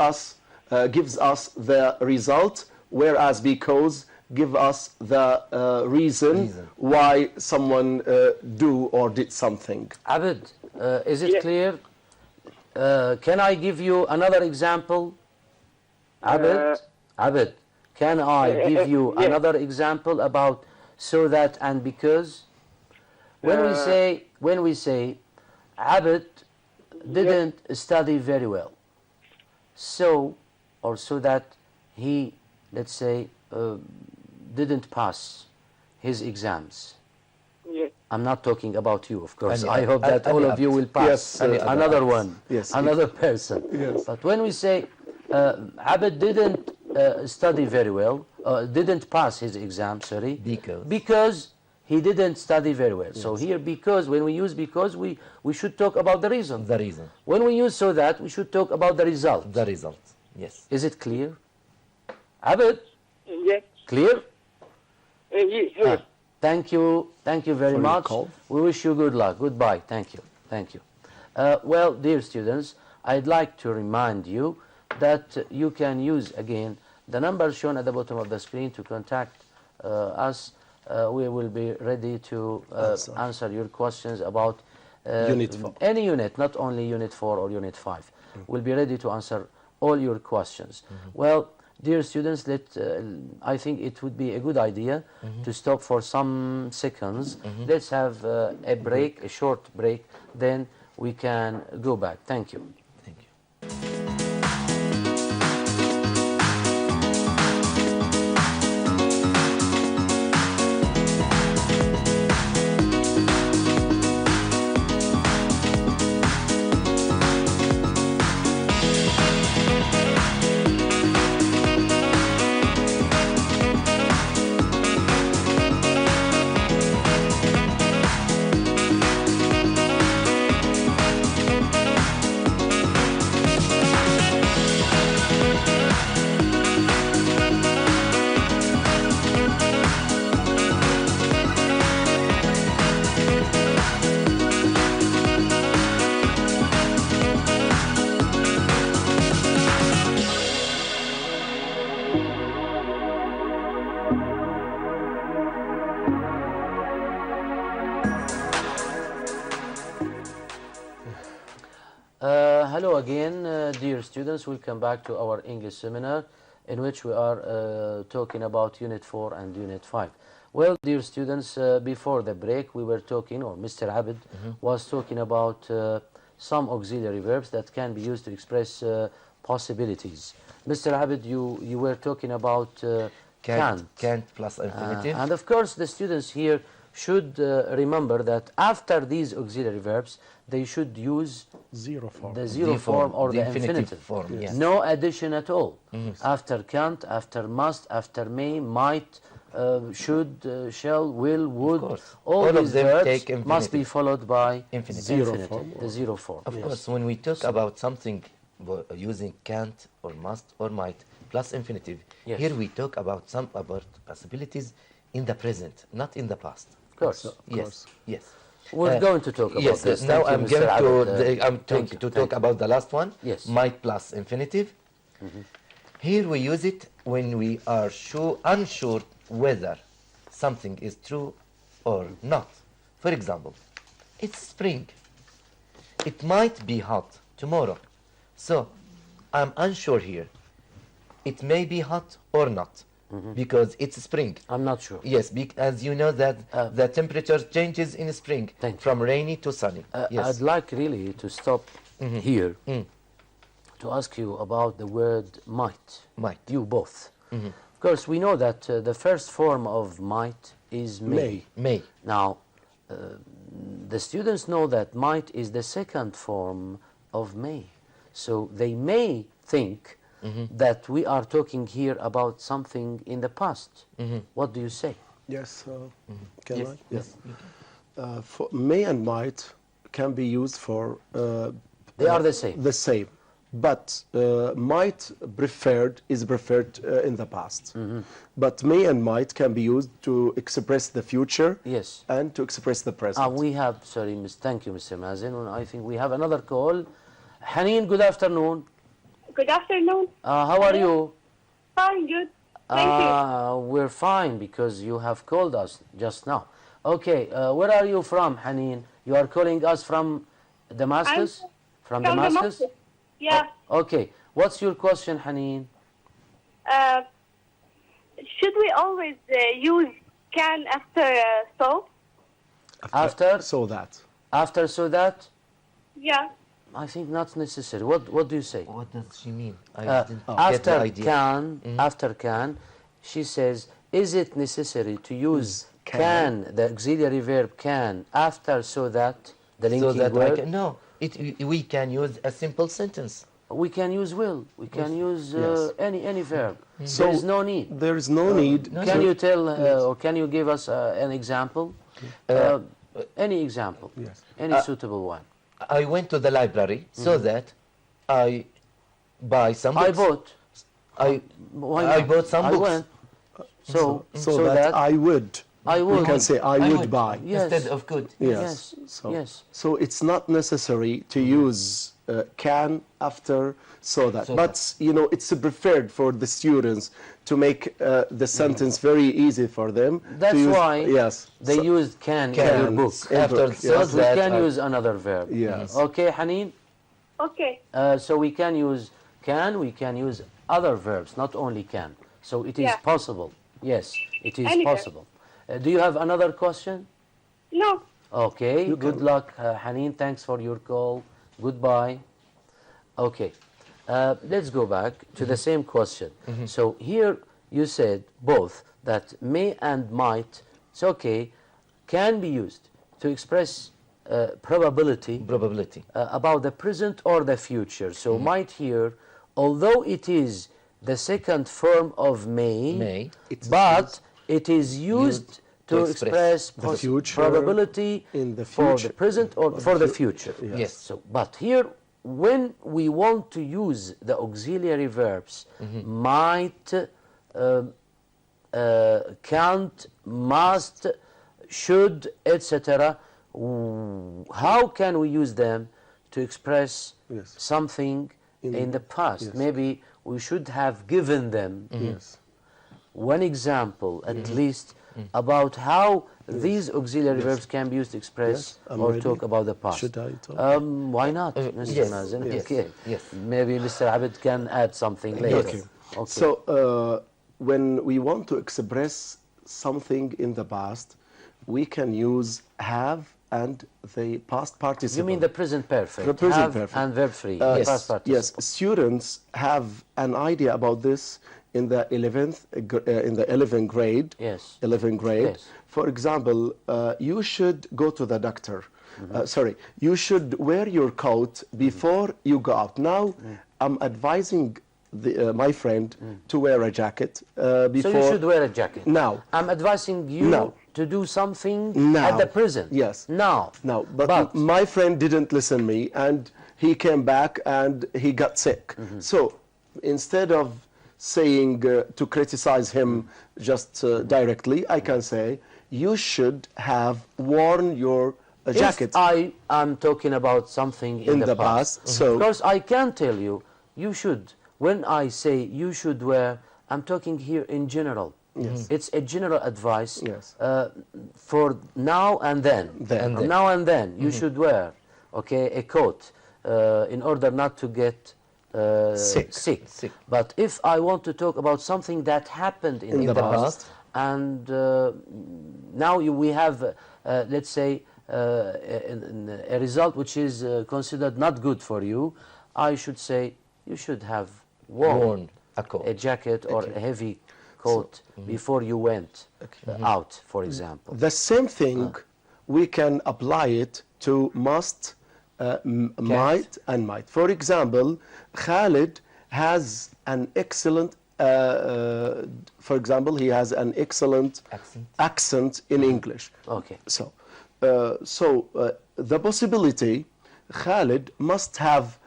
us the result, whereas because give us the reason why someone do or did something. Abid, is it Yes. clear? Can I give you another example? Abid, can I give you yes. another example about so that and because? When we say Abid didn't study very well, so that he, let's say, didn't pass his exams. Yes. I'm not talking about you, of course. Any I hope that any all of you will pass. Yes, Another one, Yes. another person. Yes. But when we say Abid didn't study very well, didn't pass his exam, sorry, because he didn't study very well. So here, because, when we use because, we should talk about the reason. The reason. When we use so that, we should talk about the result. The result. Yes. Is it clear? Abid, Yes. clear? Yes. Thank you very For your much. call. We wish you good luck. Goodbye. Thank you. Well, dear students, I'd like to remind you that you can use again the number shown at the bottom of the screen to contact us. We will be ready to answer your questions about Unit 4. any unit, not only Unit 4 or Unit 5. We'll be ready to answer all your questions. Well, dear students, I think it would be a good idea to stop for some seconds. Let's have a break, a short break, then we can go back. Thank you. Thank you. Hello again, dear students. Welcome back to our English seminar in which we are talking about Unit 4 and Unit 5. Well, dear students, before the break we were talking, or Mr. Abid was talking about some auxiliary verbs that can be used to express possibilities. Mr. Abid, you were talking about can't plus infinitive. and of course the students here should remember that after these auxiliary verbs they should use Zero form. the zero form or the infinitive form. Yes. No addition at all. After can't, after must, after may, might, should, shall, will, would, all of these them verbs take must be followed by Infinitive. Zero infinitive, form. the zero form. Of course, when we talk about something using can't or must or might plus infinitive, Yes. here we talk about possibilities in the present, not in the past. Of course. Yes, yes. We're going to talk about Yes, this. now Thank you, I'm Mr. going Abid. I'm thank you, to thank talk you. about the last one. Yes. Might plus infinitive. Here we use it when we are unsure whether something is true or not. For example, it's spring. It might be hot tomorrow. So I'm unsure here. It may be hot or not because it's spring. I'm not sure. Yes, as you know that the temperature changes in spring Thank you. from rainy to sunny. Yes. I'd like really to stop here to ask you about the word might. Might. You both. Of course, we know that the first form of might is may. May. Now, the students know that might is the second form of may. So they may think that we are talking here about something in the past. What do you say? Yes, can Yes, I? yes. For may and might can be used for They are the same. the same, but might is preferred in the past. But may and might can be used to express the future Yes. and to express the present. We have, thank you, Mr. Mazen. I think we have another call. Haneen, good afternoon. Good afternoon. How are you? Fine, good. Thank you. We're fine because you have called us just now. Okay, where are you from, Haneen? You are calling us from Damascus? From Damascus? Yeah. Okay, what's your question, Haneen? Should we always use can after so? After? So that. After so that? Yeah. I think not necessary. What do you say? What does she mean? I didn't get the After idea. can, after can, she says, is it necessary to use can, the auxiliary verb can, after so that, the linking So that word? no, we can use a simple sentence. We can use will. We can use Yes. any verb. So there is no need. there is no need. no, Can to- you tell, or can you give us an example? Any example? Yes. Any suitable one? I went to the library so that I buy some I books. bought. I I bought some I books. went. So that I would. I We would. can say I would buy. Yes. Instead of could. Yes. Yes. So, Yes. so it's not necessary to use can after so that. But you know, it's preferred for the students to make the sentence very easy for them. That's to use, why yes, they used can in your book. After so But we that can use another verb. Yes. Okay, Haneen? Okay. So we can use can, we can use other verbs, not only can. So it is possible. Yes, it is Any verb. possible. Do you have another question? No. Okay, good luck, Haneen. Thanks for your call. Goodbye. Okay, let's go back to the same question. So here you said both that may and might, it's okay, can be used to express probability about the present or the future. So might here, although it is the second form of may, but it is used to express the future probability in the for future. the present or for the future. Yes. So, but here, when we want to use the auxiliary verbs, might, can't, must, should, etc., how can we use them to express something in the past? Maybe we should have given them one example at least about how these auxiliary verbs can be used to express or talk about the past. Should I talk? Why not, Mr. Mazen? Okay. Yes. Maybe Mr. Abid can add something later. Okay. So when we want to express something in the past, we can use have and the past participle. You mean the present perfect? The present have perfect. and verb free. Past participle. Yes, students have an idea about this in the 11th grade. Yes. 11th grade. Yes. For example, you should go to the doctor. You should wear your coat before you go out. Now, I'm advising my friend to wear a jacket before. So you should wear a jacket. Now. I'm advising you Now. to do something Now. at the present. Yes. Now. Now, but my friend didn't listen me, and he came back and he got sick. So instead of saying to criticize him just directly, I can say you should have worn your jacket. If I am talking about something in the past, so of course I can tell you, you should. When I say you should wear, I'm talking here in general. Yes. It's a general advice Yes. for now and then. Now and then you should wear, okay, a coat in order not to get sick. But if I want to talk about something that happened in the past, and now we have, let's say, a result which is considered not good for you, I should say you should have worn a jacket or a heavy coat before you went out, for example. The same thing, we can apply it to must, might, and might. For example, Khalid has an excellent, for example, he has an excellent accent in English. Okay. So, the possibility, Khalid must have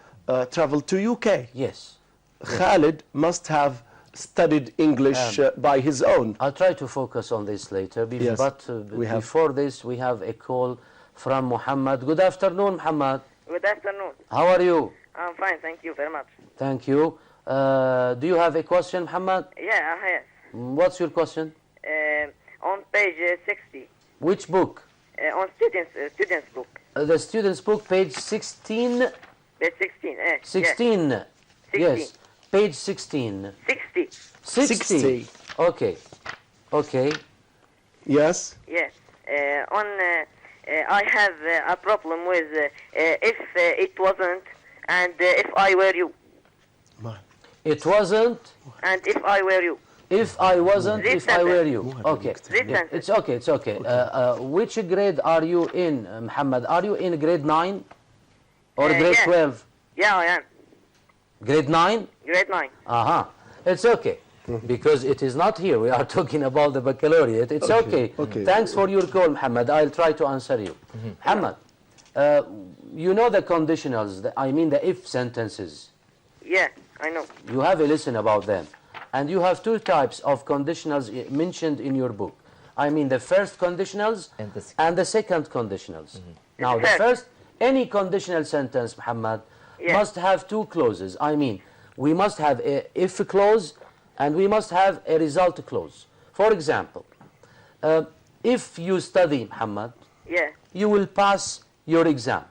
traveled to UK. Yes. Khalid must have studied English by his own. I'll try to focus on this later, Yes, but before this we have a call from Muhammad. Good afternoon, Muhammad. Good afternoon. How are you? I'm fine, thank you very much. Thank you. Do you have a question, Muhammad? Yeah, yes. What's your question? On page 60. Which book? On students book. The student's book, page 16. Page 16. 16. Yes. Yes. Page 16. 60. 60. Okay. Okay. Yes? Yes. I have a problem with if it wasn't and if I were you. It wasn't. And if I were you. If I wasn't, This if I were you. sentence. Okay. This It's okay, it's okay. Which grade are you in, Muhammad? Are you in grade 9 or grade yes. 12? Yeah, I am. Grade 9? Grade 9. It's okay. Because it is not here. We are talking about the baccalaureate. It's okay. Thanks for your call, Muhammad. I'll try to answer you. Muhammad, you know the conditionals, I mean the if sentences. Yeah, I know. You have a lesson about them. And you have two types of conditionals mentioned in your book. I mean the first conditionals and the second conditionals. Now the first, any conditional sentence, Muhammad, must have two clauses. I mean, we must have a if clause and we must have a result clause. For example, if you study, Muhammad, you will pass your exam.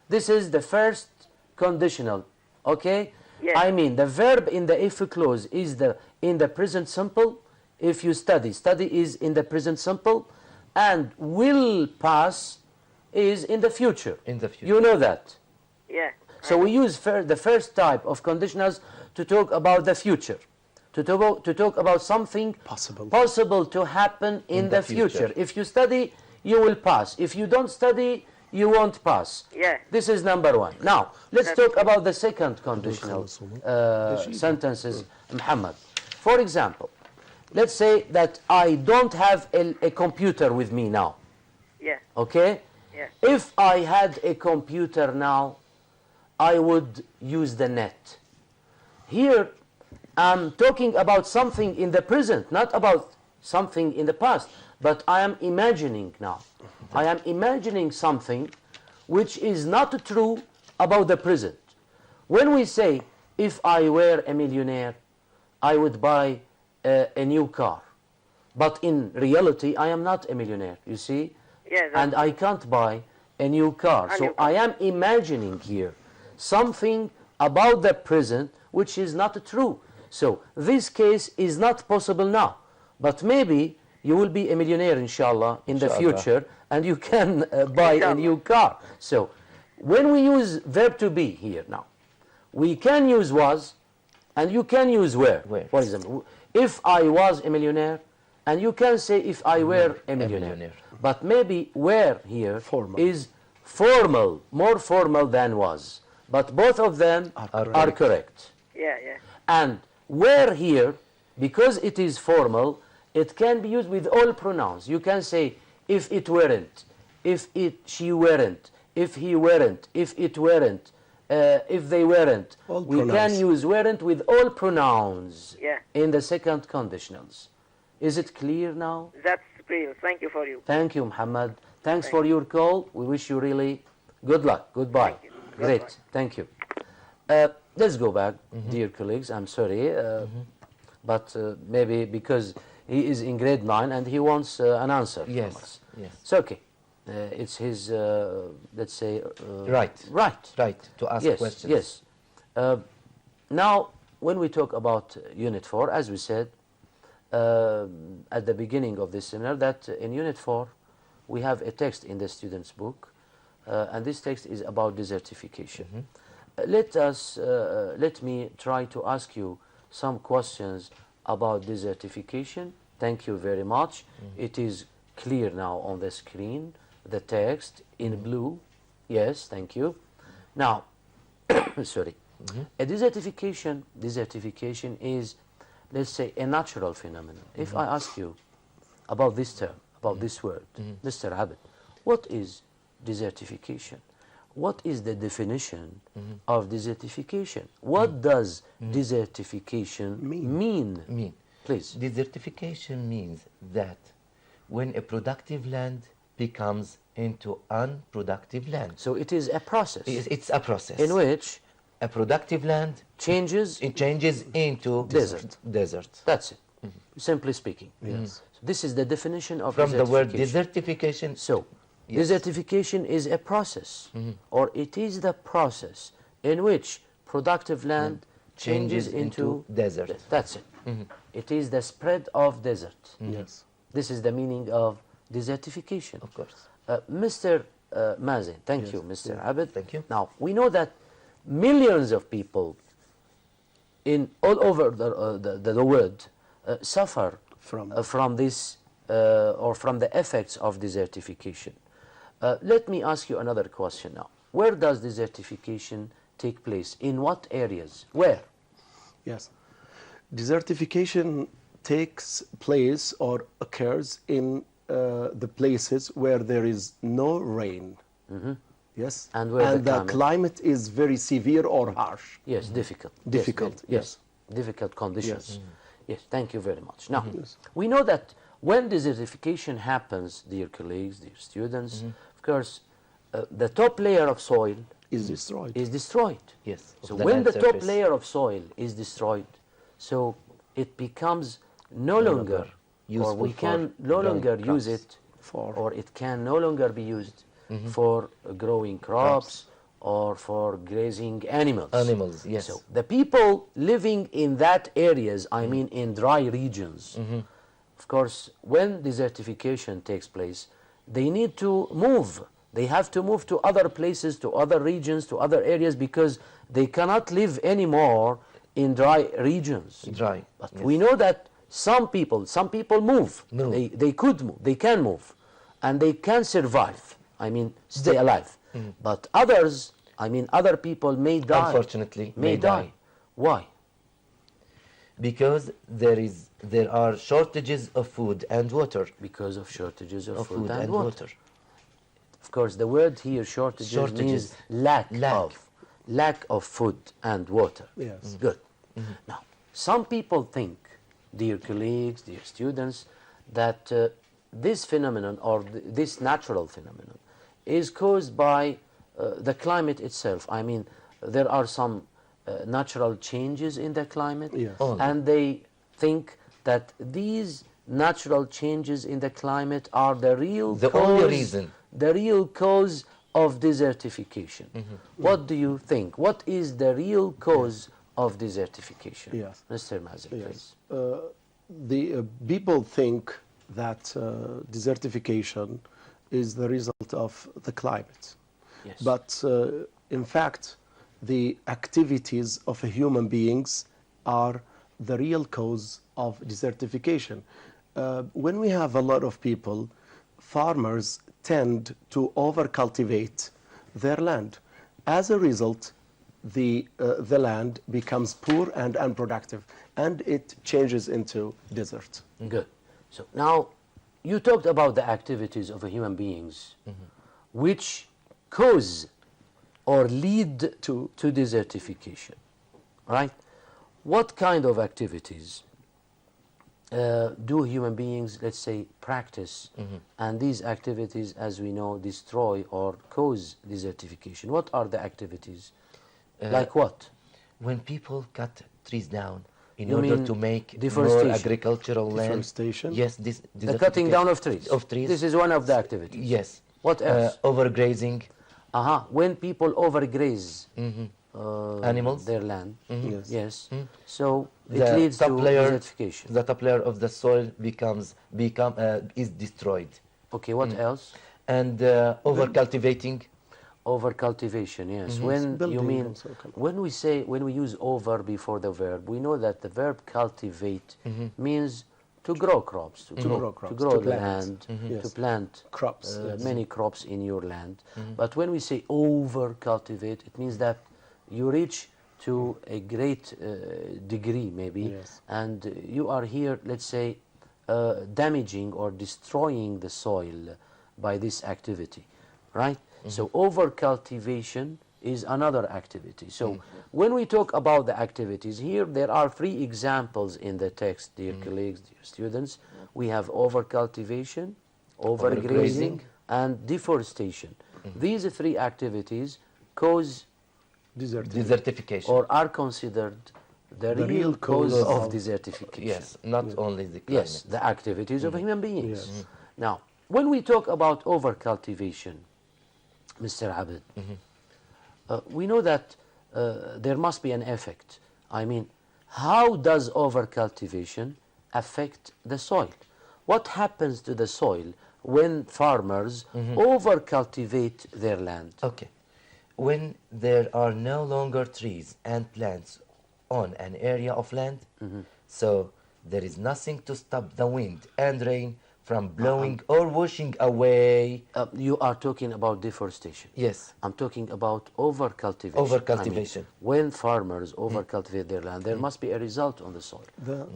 This is the first conditional, okay? I mean, the verb in the if clause is in the present simple. If you study is in the present simple, and will pass is in the future. In the future. You know that. Yeah. So we use the first type of conditionals to talk about the future, to talk about something possible to happen in the future. If you study, you will pass. If you don't study, you won't pass. Yeah. This is number one. Now, let's talk about the second conditional sentences, Muhammad. For example, let's say that I don't have a computer with me now. Yeah. Okay? Yeah. If I had a computer now, I would use the net. Here, I'm talking about something in the present, not about something in the past, but I am imagining now. I am imagining something which is not true about the present. When we say, if I were a millionaire, I would buy a new car. But in reality, I am not a millionaire, you see? Yeah, and I can't buy a new car. So I am imagining here something about the present which is not true. So this case is not possible now. But maybe you will be a millionaire, inshallah, in the future, and you can buy a new car. So when we use verb to be here now, we can use was, and you can use were. For example, if I was a millionaire, and you can say if I were a millionaire. But maybe were here is formal, more formal than was. But both of them are correct. Yeah, yeah. And were here, because it is formal, it can be used with all pronouns. You can say if it weren't, if she weren't, if he weren't, if it weren't, if they weren't. We can use weren't with all pronouns in the second conditionals. Is it clear now? That's clear. Thank you for you. Thank you, Muhammad. Thanks for your call. We wish you really good luck. Goodbye. Thank you. Great. Goodbye. Thank you. Let's go back, dear colleagues. I'm sorry, but maybe because he is in grade 9 and he wants an answer from us. Yes. It's okay. It's his, let's say... Right to ask questions. Yes. Now, when we talk about Unit 4, as we said at the beginning of this seminar, that in Unit 4, we have a text in the student's book, and this text is about desertification. Let me try to ask you some questions about desertification. Thank you very much. It is clear now on the screen, the text in blue. Yes, thank you. Now, sorry. A desertification is, let's say, a natural phenomenon. If I ask you about this term, about this word, Mr. Abed, what is desertification? What is the definition of desertification? What does desertification mean? Please. Desertification means that when a productive land becomes into unproductive land. So it is a process. It's a process. In which a productive land changes into desert. That's it. Simply speaking. Yes. So this is the definition of From desertification. the word desertification. So, desertification is a process, or it is the process in which productive land changes into desert. That's it. It is the spread of desert. Yes. This is the meaning of desertification. Of course. Mr. Mazen, thank you, Mr. Abed. Thank you. Now, we know that millions of people in all over the world suffer from this or from the effects of desertification. Let me ask you another question now. Where does desertification take place? In what areas? Where? Yes. Desertification takes place or occurs in the places where there is no rain. Yes. And where the climate is very severe or harsh. Yes, difficult. Yes. Difficult conditions. Yes, thank you very much. Now, we know that when desertification happens, dear colleagues, dear students, of course, the top layer of soil is destroyed. is destroyed. Yes. So the when land the top surface. layer of soil is destroyed, so it becomes no longer, or useful we for can no growing longer use crops. it, For- or it can no longer be used for growing crops or for grazing animals. Animals, yes. So the people living in that areas, I mean in dry regions, of course, when desertification takes place, they need to move. They have to move to other places, to other regions, to other areas, because they cannot live anymore in dry regions. Dry, But yes. we know that some people move. Move. They could move. They can move, and they can survive. I mean, stay alive. But others, I mean, other people may die. Unfortunately, may die. Why? Because there are shortages of food and water. Because of shortages of, Of food and water. water. Of course, the word here, shortages, means Shortages. lack of food and water. Yes. Good. Now, some people think, dear colleagues, dear students, that this phenomenon, or this natural phenomenon, is caused by the climate itself. I mean, there are some natural changes in the climate, Yes. and they think that these natural changes in the climate are the real The cause, only reason. the real cause of desertification. What do you think? What is the real cause of desertification? Yes. Mr. Mazik, Yes. please. The people think that desertification is the result of the climate. Yes. But in fact, the activities of human beings are the real cause of desertification. When we have a lot of people, farmers tend to over-cultivate their land. As a result, the land becomes poor and unproductive, and it changes into desert. Good. So now, you talked about the activities of human beings, which cause or lead to desertification, right? What kind of activities do human beings, let's say, practice, and these activities, as we know, destroy or cause desertification? What are the activities? Like what? When people cut trees down in You order mean to make deforestation? more agricultural land. Deforestation? Yes, The cutting down of trees. Of trees. This is one of the activities. Yes. What else? Overgrazing. When people overgraze Animals. their land, Yes. yes, so it The leads to top layer, desertification. the top layer of the soil is destroyed, Okay, what else? and over-cultivating. Over-cultivation, yes. When you Building mean, also can- when we use over before the verb, we know that the verb cultivate means to grow crops, to grow crops, to grow to the plant. land, Yes. to plant Crops, yes. many crops in your land. But when we say over-cultivate, it means that you reach to a great degree, maybe, Yes. and you are here, let's say, damaging or destroying the soil by this activity, right? So over-cultivation is another activity. So when we talk about the activities, here there are 3 examples in the text, dear colleagues, dear students. We have over-cultivation, overgrazing, and deforestation. These 3 activities cause Desertification. or are considered the real cause of desertification. Yes, not only the climate. Yes, the activities of human beings. Now, when we talk about over-cultivation, Mr. Abid, we know that there must be an effect. I mean, how does over-cultivation affect the soil? What happens to the soil when farmers over-cultivate their land? Okay. When there are no longer trees and plants on an area of land, so there is nothing to stop the wind and rain from blowing or washing away. You are talking about deforestation. Yes. I'm talking about over-cultivation. Over-cultivation. I mean, when farmers over-cultivate their land, there must be a result on the soil.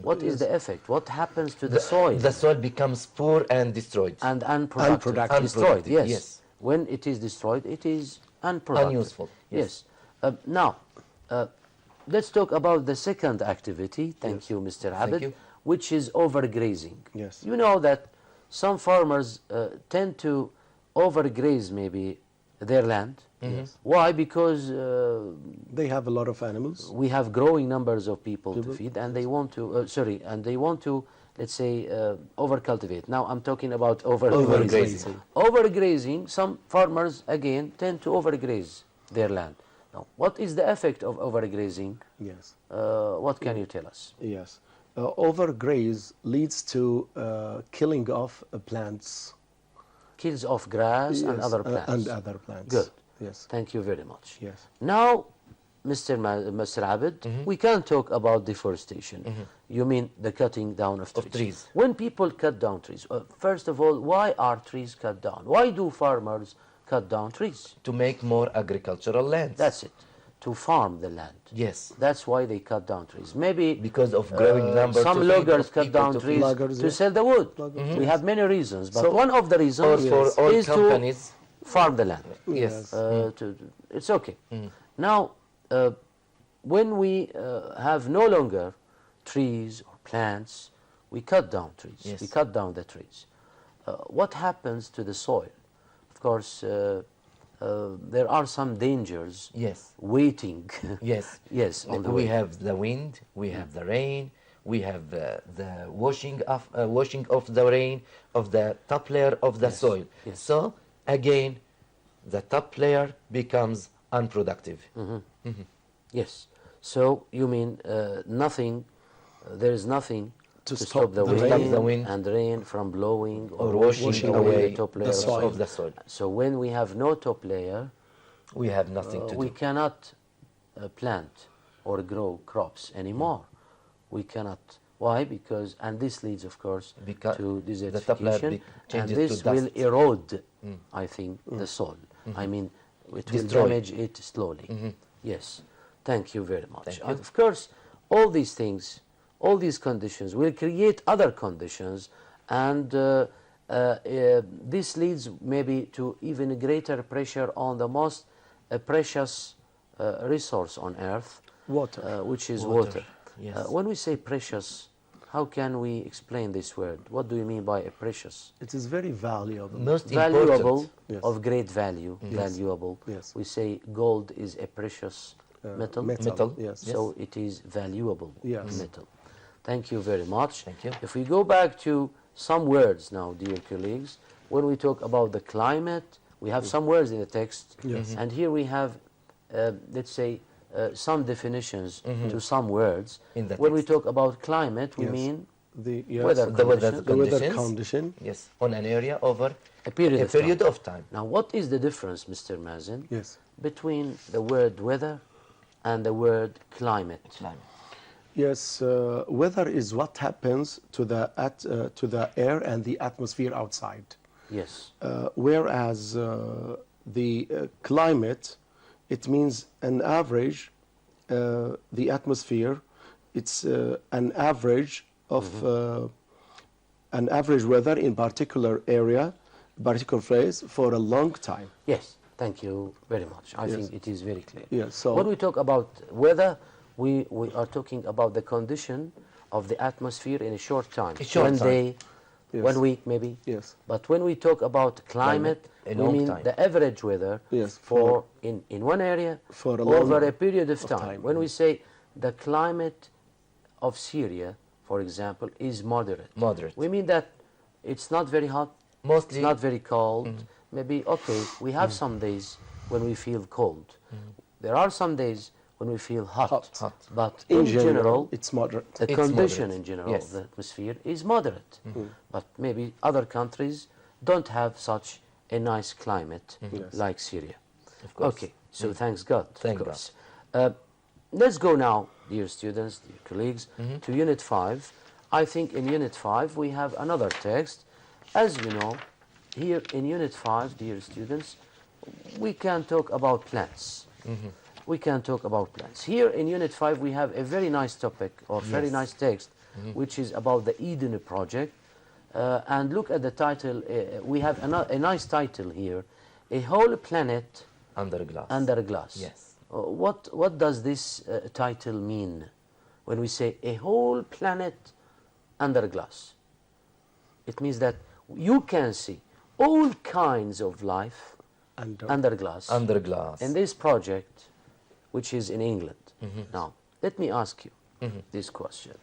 What is the effect? What happens to the soil? The soil becomes poor and destroyed. And unproductive. Unproductive. Destroyed, yes. Yes. When it is destroyed, it is unproductive. Unuseful, yes. Yes. Now, let's talk about the second activity. Thank you, Mr. Abid, you. which is overgrazing. Yes. You know that some farmers tend to overgraze maybe their land, Why? Because They have a lot of animals. we have growing numbers of people to feed, and they want to, and they want to, let's say, over-cultivate. Now I'm talking about overgrazing. Overgrazing, some farmers, again, tend to overgraze their land. Now, what is the effect of overgrazing? Yes. What can you tell us? Yes. Overgraze leads to killing of plants. Kills off grass and Yes, other plants. and other plants. Good. Yes. Thank you very much. Yes. Now, Mr. Abid, we can talk about deforestation. You mean the cutting down of trees. When people cut down trees, first of all, why are trees cut down? Why do farmers cut down trees? To make more agricultural land. That's it. To farm the land. Yes. That's why they cut down trees. Maybe Because of growing numbers. some loggers cut down trees to sell the wood. We have many reasons, but one of the reasons for all is companies. to farm the land. Yes. It's okay. Now, when we have no longer trees or plants, we cut down trees. Yes. We cut down the trees. What happens to the soil? Of course, there are some dangers Yes. waiting. Yes. Yes, on the We way. have the wind, we have the rain, we have the washing of the rain of the top layer of the soil. Yes. So again, the top layer becomes unproductive. Yes. So you mean nothing? There is nothing to stop the wind and rain from blowing Or washing away the top layer the soil. of the soil. So when we have no top layer, We have nothing to we do. cannot plant or grow crops anymore. We cannot. Why? Because, and this leads, of course, Because to the top layer desertification, and changes this to will dust. erode, I think, the soil. I mean, it will Destroy. damage it slowly. Yes. Thank you very much. Thank you. And of course, all these things, all these conditions will create other conditions, and this leads maybe to even greater pressure on the most precious resource on earth, Water. which is water. Yes. When we say precious, how can we explain this word? What do you mean by a precious? It is very valuable. Most Valuable, important. Yes. of great value, valuable. Yes. We say gold is a precious metal. Metal. Yes. So it is valuable Yes. metal. Thank you very much. Thank you. If we go back to some words now, dear colleagues, when we talk about the climate, we have some words in the text, and here we have, let's say, some definitions to some words. In the when we text. talk about climate, we Yes. mean The yes, weather The weather conditions. the weather conditions. condition. Yes. On an area over a period, a of, period time. of time. Now, what is the difference, Mr. Mazen, Yes. between the word weather and the word climate? Climate. Yes. Weather is what happens to the air and the atmosphere outside. Yes. Whereas the climate, it means an average. The atmosphere, it's an average of an average weather in particular area, particular place for a long time. Yes, thank you very much. I Yes. think it is very clear. Yes, so- when we talk about weather, we are talking about the condition of the atmosphere in a short time. A short one time. day, Yes. 1 week maybe. Yes. But when we talk about climate, a we long mean time. the average weather Yes, for in one area for a over long a period of time. time. When we say the climate of Syria, for example, is moderate. Moderate. We mean that it's not very hot, Mostly. it's not very cold. Maybe, okay, we have some days when we feel cold. There are some days when we feel hot. Hot. But In in general, general, it's moderate. the It's condition moderate. in general Yes. of the atmosphere is moderate. But maybe other countries don't have such a nice climate Yes. like Syria. Of course. Okay, so thanks God. Thank of course. Let's go now, dear students, dear colleagues, to Unit 5. I think in Unit 5 we have another text. As you know, here in Unit 5, dear students, we can talk about plants. We can talk about plants. Here in Unit 5 we have a very nice topic, or very Yes. nice text, which is about the Eden Project. And look at the title. We have a nice title here, A Whole Planet Under glass. Under Glass. Yes. What does this title mean when we say a whole planet under glass? It means that you can see all kinds of life under glass. Under glass. In this project, which is in England. Now, let me ask you this question.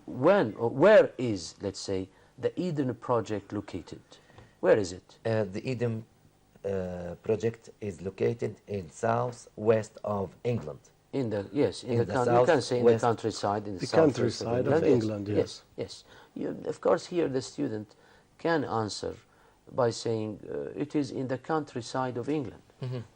Where is, let's say, the Eden project located? Where is it? The Eden project is located in southwest of England. In the yes, in In the the you can say in the southwest- countryside, in the, The southwest countryside of England, yes. Yes. Of course, here the student can answer by saying it is in the countryside of England.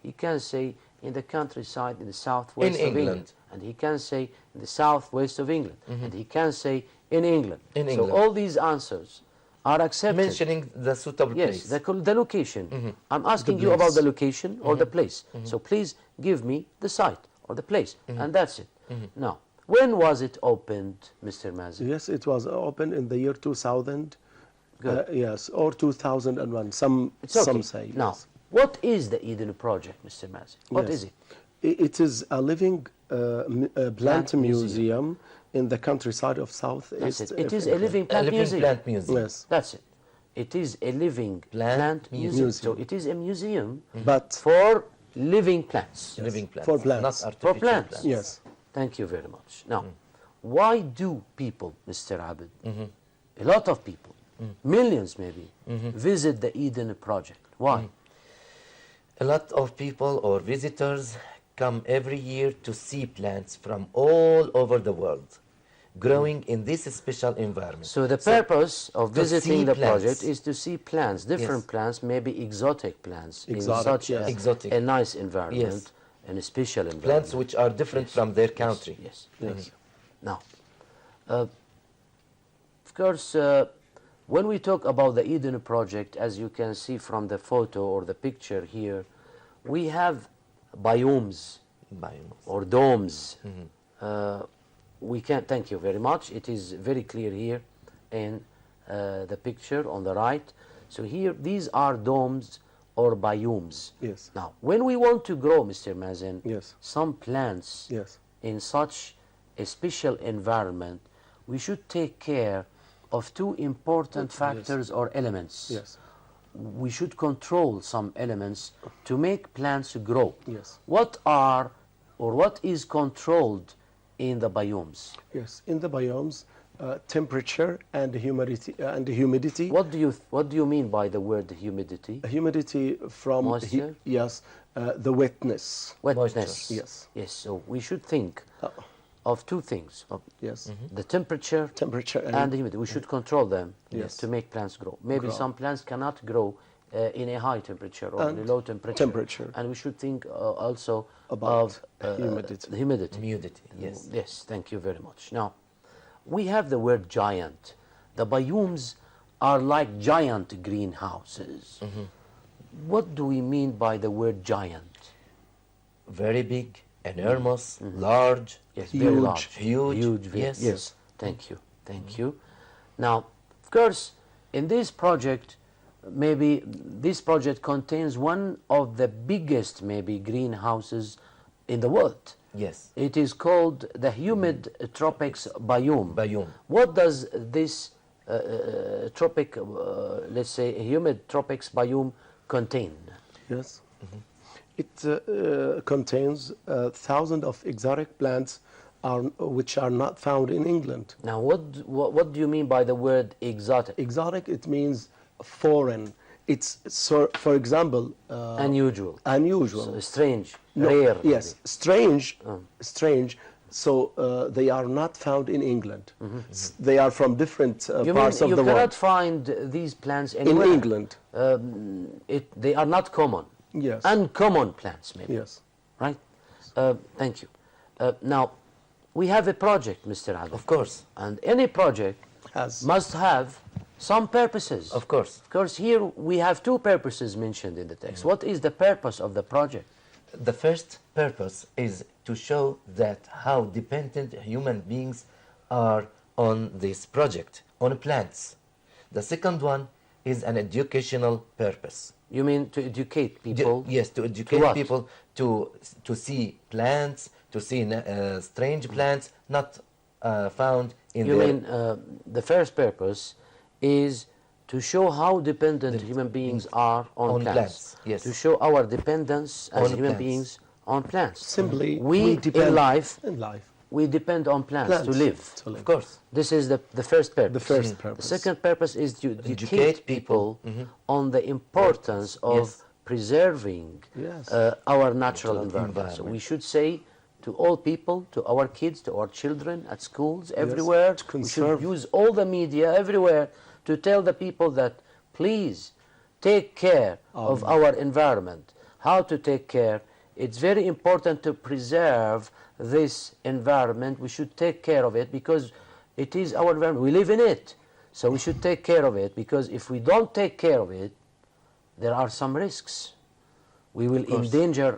He can say in the countryside in the southwest In of England, England. and he can say in the southwest of England, and he can say in England. In so England. all these answers are accepted. Mentioning the suitable Yes, place. the location. I'm asking you about the location or the place. So please give me the site or the place, and that's it. Now, when was it opened, Mr. Mazen? Yes, it was opened in the year 2000. Good. Yes, or 2001. Some It's okay. some say. Now, yes. what is the Eden project, Mr. Mazen? What Yes. is it? It is a living plant Plant museum. museum in the countryside of That's Southeast. it. It is a Africa. living A plant living museum. plant museum. Yes, That's it. It is a living plant museum. museum. So it is a museum but for living plants. Living plants. For plants. Not For artificial plants. yes, Thank you very much. Now, why do people, Mr. Abid, a lot of people, millions maybe, visit the Eden project? Why? A lot of people or visitors come every year to see plants from all over the world growing in this special environment. So the purpose of to visiting see the plants. project is to see plants, different Yes. plants, maybe exotic plants, in Exotic, such yes. Exotic. a nice environment, Yes. and a special environment. Plants which are different from their country. Yes. yes. Now, of course, when we talk about the Eden project, as you can see from the photo or the picture here, we have biomes Biomes. or domes. We can thank you very much. It is very clear here in the picture on the right. So here, these are domes or biomes. Yes. Now, when we want to grow, Mr. Mazen, Yes. some plants Yes. in such a special environment, we should take care of two important factors or elements. Yes. We should control some elements to make plants grow. Yes. What are or what is controlled in the biomes? Yes. In the biomes, temperature and humidity. What do you mean by the word humidity? Humidity from Moisture? yes, the wetness. Wetness. Yes. Yes. So we should think of two things: of Yes. the temperature Temperature and the humidity. We should control them Yes. to make plants grow. Maybe Grow. some plants cannot grow in a high temperature or in a And low temperature. temperature. And we should think also About of humidity. the humidity. Humidity, yes. Yes, thank you very much. Now, we have the word giant. The biomes are like giant greenhouses. What do we mean by the word giant? Very big, enormous, large, Yes, Huge. very large. Huge, very- yes. Yes, thank you, thank you. Now, of course, in this project, maybe this project contains one of the biggest, maybe, greenhouses in the world. yes. It is called the humid tropics biome. Biome. What does this tropic, let's say, humid tropics biome contain? Yes. It contains thousands of exotic plants which are not found in England. Now, what do you mean by the word exotic? Exotic, it means foreign. It's, so, for example, Unusual. unusual. So strange, No, rare. Yes, strange, strange. So they are not found in England. They are from different You parts mean of you the cannot world. find these plants In anywhere? England, They are not common. yes. Uncommon plants, maybe. Yes. Right? Thank you. Now, we have a project, Mr. Adel. Of course, And any project Has must have some purposes. of course. Of course, here we have two purposes mentioned in the text. What is the purpose of the project? The first purpose is to show that how dependent human beings are on this project, on plants. The second one is an educational purpose. You mean to educate people? Yes, to educate what? people to see plants, to see strange plants not found in You their... mean the first purpose is to show how dependent human beings are on plants. Yes. To show our dependence as On human plants. beings on plants. Simply, we depend in life, we we depend on plants to live. Of course. This is the first purpose. The first purpose. The second purpose is to educate Educate people people. on the importance of Yes. preserving Yes. our natural Natural environment. So environment. we should say to all people, to our kids, to our children, at schools, everywhere, to we should conserve. use all the media everywhere to tell the people that please take care of our environment. How to take care? It's very important to preserve this environment. We should take care of it because it is our environment. We live in it. So we should take care of it, because if we don't take care of it, there are some risks. We will endanger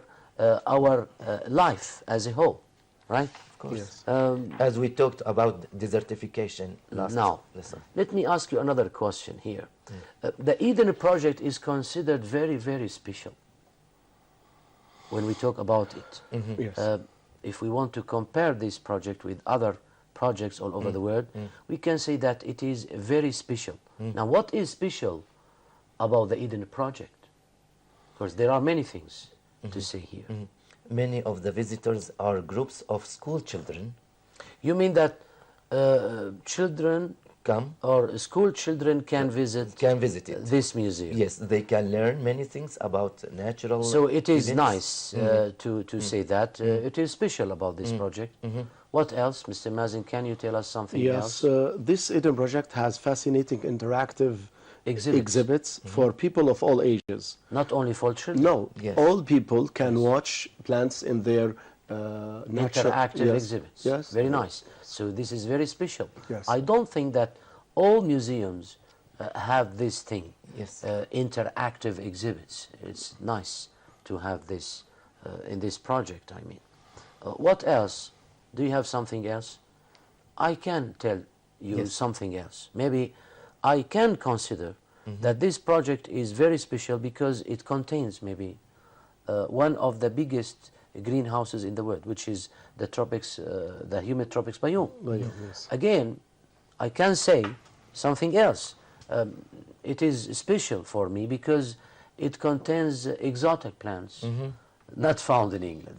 our life as a whole, right? Of course. Yes. As we talked about desertification last Now, lesson. let me ask you another question here. The Eden Project is considered very, very special when we talk about it. Yes. If we want to compare this project with other projects all over the world, we can say that it is very special. Now, what is special about the Eden Project? Because there are many things to say here. Many of the visitors are groups of school children You mean that children come, or school children can visit it. this museum? Yes, they can learn many things about natural So it is events. nice to say that. It is special about this project. What else, Mr. Mazin, can you tell us something Yes, else? this Eden project has fascinating interactive Exhibits. exhibits for people of all ages. Not only for children. No, Yes. all people can watch plants in their natural Interactive exhibits. Yes, Very nice. So this is very special. Yes. I don't think that all museums have this thing. Yes. Interactive exhibits. It's nice to have this in this project, I mean. What else? Do you have something else? I can tell you Yes. something else. Maybe I can consider that this project is very special because it contains maybe one of the biggest greenhouses in the world, which is the tropics, the humid tropics biome. Yes. Again, I can say something else. It is special for me because it contains exotic plants not found in England.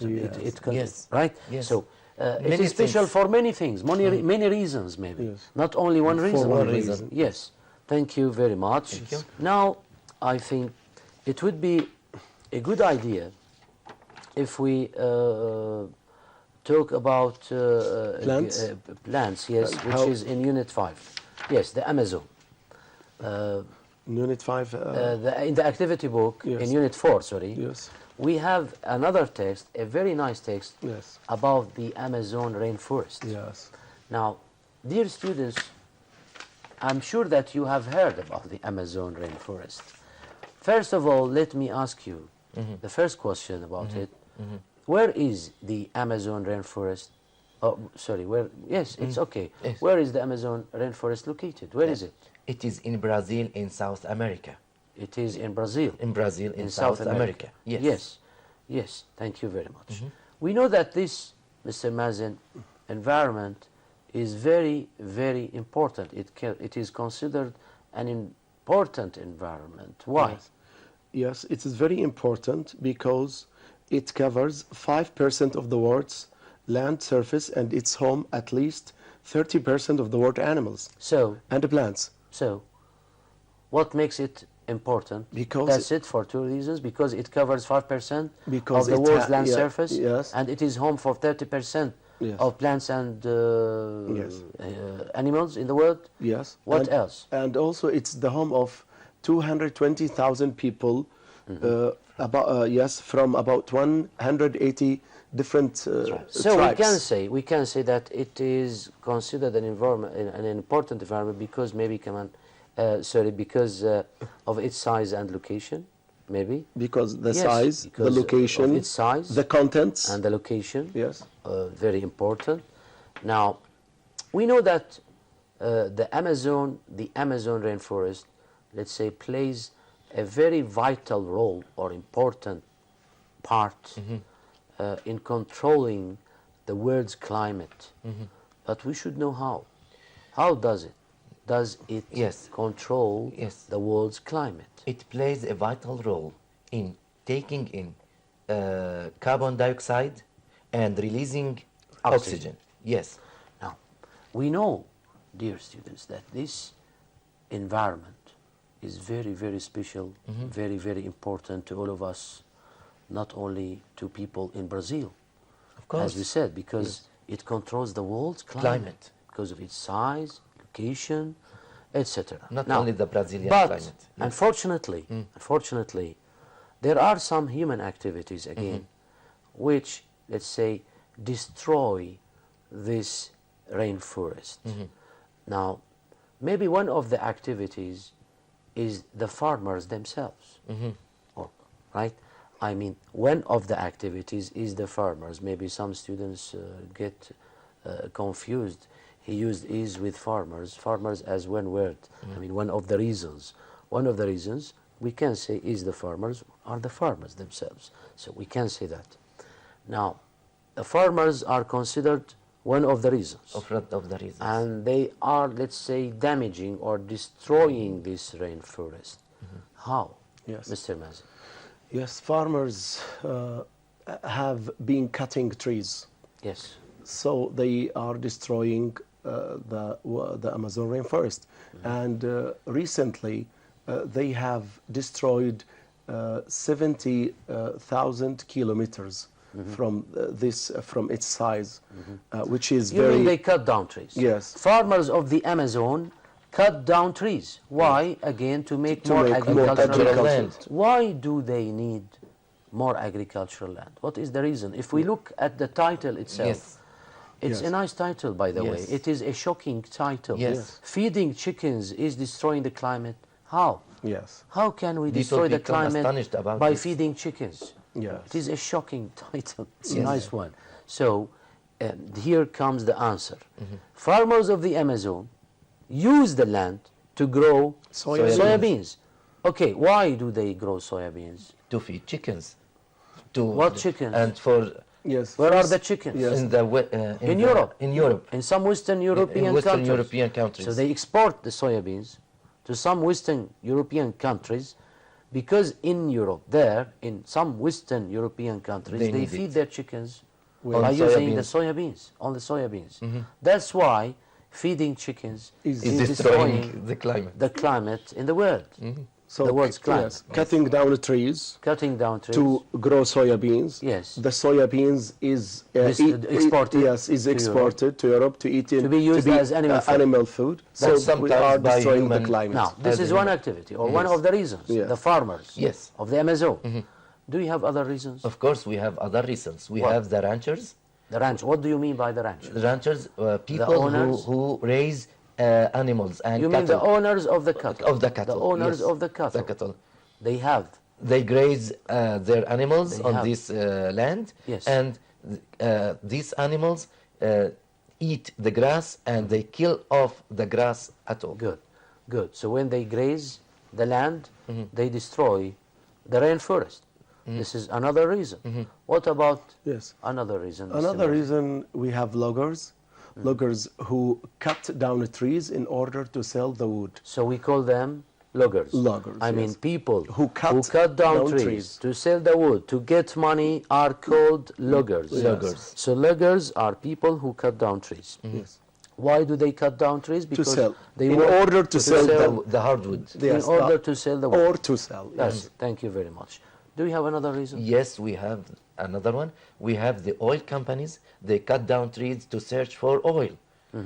Yes. Right? Yes. So it Many is special things. for many things, many reasons maybe. Yes. Not only one reason. one reason. Yes. Thank you very much. Thank you. Now, I think it would be a good idea if we talk about Plants? plants, yes, which how- is in Unit 5. Yes, the Amazon. Unit 5. In the activity book, Yes. in Unit 4, sorry, Yes. we have another text, a very nice text, Yes. about the Amazon rainforest. Yes. Now, dear students, I'm sure that you have heard about the Amazon rainforest. First of all, let me ask you the first question about it. Where is the Amazon rainforest? Oh, sorry, where? Yes, it's okay. Yes. Where is the Amazon rainforest located? Where is it? It is in Brazil, in South America. It is in Brazil. In Brazil, in South South America. Yes. Yes. Yes. Thank you very much. We know that this, Mr. Mazin, environment is very, very important. It is considered an important environment. Why? Yes. Yes, it is very important because it covers 5% of the world's land surface and it's home at least 30% of the world animals So, and the plants. what makes it important? Because That's it for two reasons. Because it covers 5% Because of the it world's land yeah, surface, yes. and it is home for 30% Yes. of plants and Yes. animals in the world. Yes. What and, else? And also it's the home of 220,000 people, from about 180 different So tribes. we can say that it is considered an environment, an important environment because maybe because of its size and location, maybe. Because the Yes, size, the because location, of its size the contents. and the location. Yes. Very important. Now, we know that the Amazon rainforest, let's say, plays a very vital role or important part in controlling the world's climate. But we should know how. How does it? does it control the world's climate? It plays a vital role in taking in carbon dioxide and releasing oxygen. Yes. Now, we know, dear students, that this environment is very, very special, very, very important to all of us, not only to people in Brazil, of course, as we said, because it controls the world's climate because of its size, location, etc. Not only the Brazilian but climate. Unfortunately, unfortunately, there are some human activities again, which, let's say, destroy this rainforest. Now, maybe one of the activities is the farmers themselves, right? I mean, one of the activities is the farmers. Maybe some students get confused. He used is with farmers as one word. I mean, one of the reasons we can say is the farmers are the farmers themselves. So we can say that. Now, the farmers are considered one of the reasons. And they are, let's say, damaging or destroying this rainforest. How, Mr. Mazen? Yes, farmers have been cutting trees. Yes. So they are destroying the Amazon rainforest. And recently, they have destroyed 70,000 kilometers from its size, which is you mean they cut down trees? Yes. Farmers of the Amazon cut down trees. Why? Again, to make more agricultural land. Why do they need more agricultural land? What is the reason? If we look at the title itself, it's a nice title, by the way. It is a shocking title. Feeding chickens is destroying the climate. How? Yes. How can we destroy the climate by feeding chickens? Yes. It is a shocking title. It's a nice one. So here comes the answer. Farmers of the Amazon use the land to grow soybeans. Okay, why do they grow soybeans? To feed chickens. What chickens? And for where are the chickens? In Europe. In Europe. In some Western European countries. So they export the soybeans to some Western European countries, because in Europe, in some Western European countries, they feed their chickens by using the soybeans, only soybeans. That's why feeding chickens is destroying the climate in the world. So the world's climate. Yes, cutting down trees to grow soybeans. Yes. The soybeans is exported to Europe to eat to be used as animal food. So we are destroying the climate. Now, this is one activity or one of the reasons. The farmers of the Amazon. Do you have other reasons? Of course, we have other reasons. We have the ranchers. The ranch. What do you mean by the ranchers? The ranchers, people who raise animals and you cattle. Mean the owners of the cattle? Of the cattle. The owners of the cattle. The cattle. They graze their animals on this land. Yes. And these animals eat the grass and they kill off the grass at all. Good, good. So when they graze the land, they destroy the rainforest. This is another reason. What about another reason? Another reason, we have loggers. Loggers who cut down trees in order to sell the wood. So we call them loggers. Loggers. I mean, people who cut down trees to sell the wood to get money are called loggers. So loggers are people who cut down trees. Why do they cut down trees? Because to sell. They in order to sell the hardwood. In order to sell the wood. Or to sell. Yes. Thank you very much. Do you have another reason? Yes, we have another one. We have the oil companies. They cut down trees to search for oil.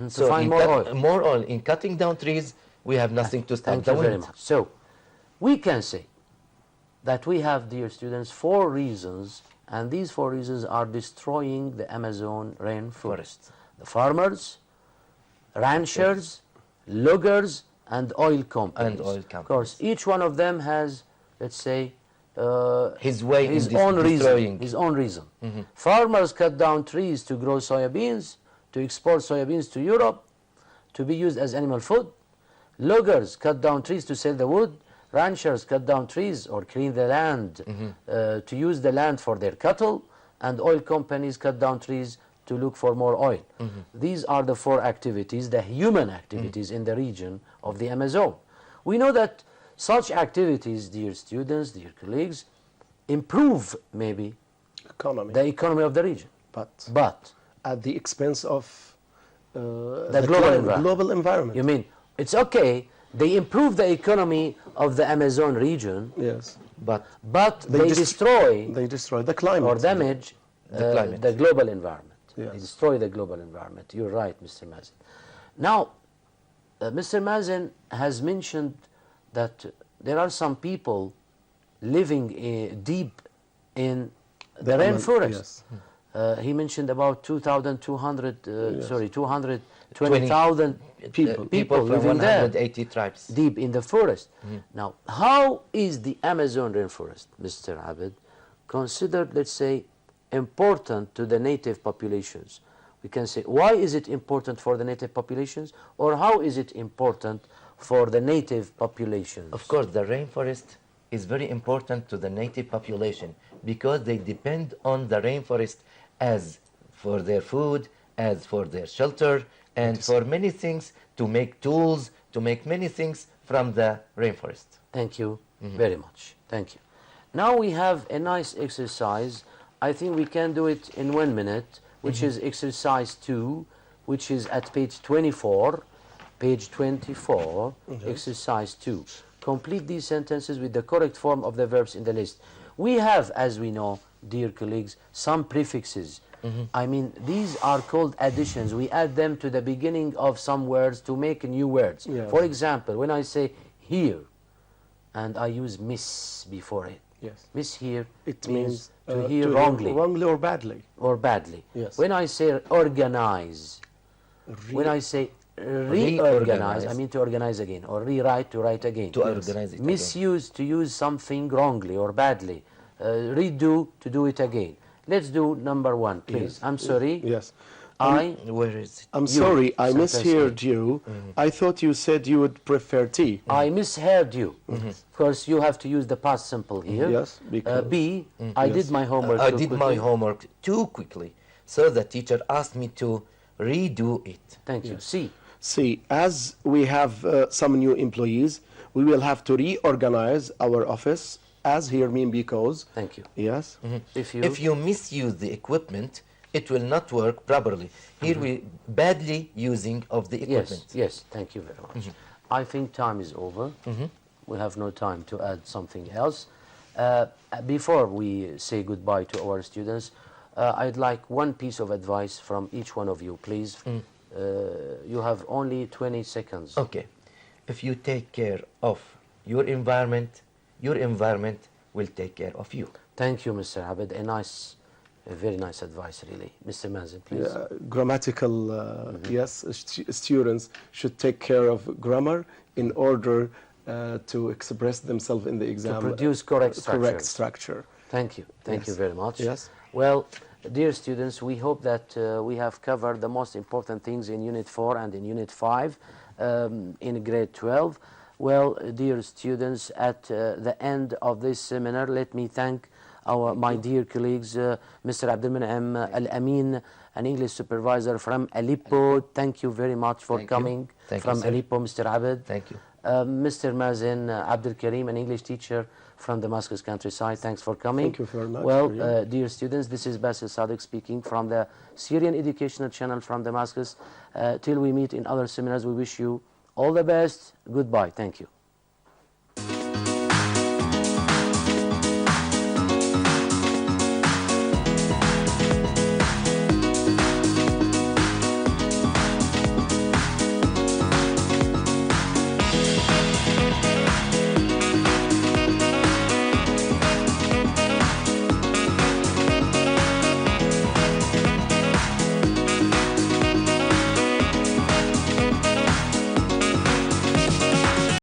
So to find more oil. More oil. In cutting down trees, we have nothing to stop the wind. Thank you very much. So we can say that we have, dear students, 4 reasons, and these 4 reasons are destroying the Amazon rainforest. The farmers, ranchers, loggers, and oil companies. Of course, each one of them has, let's say, his own reason. Farmers cut down trees to grow soybeans, to export soybeans to Europe, to be used as animal food. Loggers cut down trees to sell the wood. Ranchers cut down trees or clean the land to use the land for their cattle. And oil companies cut down trees to look for more oil. These are the 4 activities, the human activities in the region of the Amazon. We know that such activities, dear students, dear colleagues, improve maybe the economy of the region. But at the expense of the global environment. You mean it's okay, they improve the economy of the Amazon region, yes, but they destroy the climate or damage the global environment. Yes. They destroy the global environment. You're right, Mr. Mazen. Now, Mr. Mazen has mentioned that there are some people living deep in the rainforest. Yes. He mentioned about 2,200, yes. sorry, 220,000 people from living 180 tribes. deep in the forest. Now, how is the Amazon rainforest, Mr. Abed, considered, let's say, important to the native populations? We can say, why is it important for the native populations, or how is it important for the native populations? Of course, the rainforest is very important to the native population because they depend on the rainforest as for their food, as for their shelter, and for many things, to make tools, to make many things from the rainforest. Thank you very much. Thank you. Now we have a nice exercise. I think we can do it in 1 minute, which is exercise 2, which is at page 24. Page 24, exercise 2. Complete these sentences with the correct form of the verbs in the list. We have, as we know, dear colleagues, some prefixes. I mean, these are called additions. We add them to the beginning of some words to make new words. Yes. For example, when I say here, and I use miss before it. Yes. Miss here, It means means to hear wrongly. Wrongly or badly. Or badly. Yes. When I say organize, when I say reorganize, I mean to organize again, or rewrite, to write again. To organize it Misuse, to use something wrongly or badly. Redo, to do it again. Let's do number 1, please. Yes. I'm sorry. Yes. Where is it? I'm sorry, I sentence misheard you. I thought you said you would prefer tea. I misheard you. Of course, you have to use the past simple here. Yes, because B, I did my homework I too did quickly. my homework too quickly, so the teacher asked me to redo it. Thank you. C. See, as we have some new employees, we will have to reorganize our office, as here mean because. Thank you. Yes. If you misuse the equipment, it will not work properly. Here we badly using of the equipment. Yes, thank you very much. I think time is over. We have no time to add something else. Before we say goodbye to our students, I'd like one piece of advice from each one of you, please. You have only 20 seconds. Okay. If you take care of your environment will take care of you. Thank you, Mr. Abed. A very nice advice, really. Mr. Mazen, please. Grammatical, yes, students should take care of grammar in order to express themselves in the exam. To produce correct structure. Thank you. Thank you very much. Yes. Well, dear students, we hope that we have covered the most important things in Unit 4 and in Unit 5 in Grade 12. Well, dear students, at the end of this seminar, let me thank my dear colleagues, Mr. Abdelmenem Al-Amin, an English supervisor from Aleppo. Thank you very much for coming from Aleppo, Mr. Abed. Thank you. Mr. Mazen Abdul Karim, an English teacher from Damascus countryside. Thanks for coming. Thank you very much. Well, dear students, this is Basil Sadiq speaking from the Syrian Educational Channel from Damascus. Till we meet in other seminars, we wish you all the best. Goodbye. Thank you.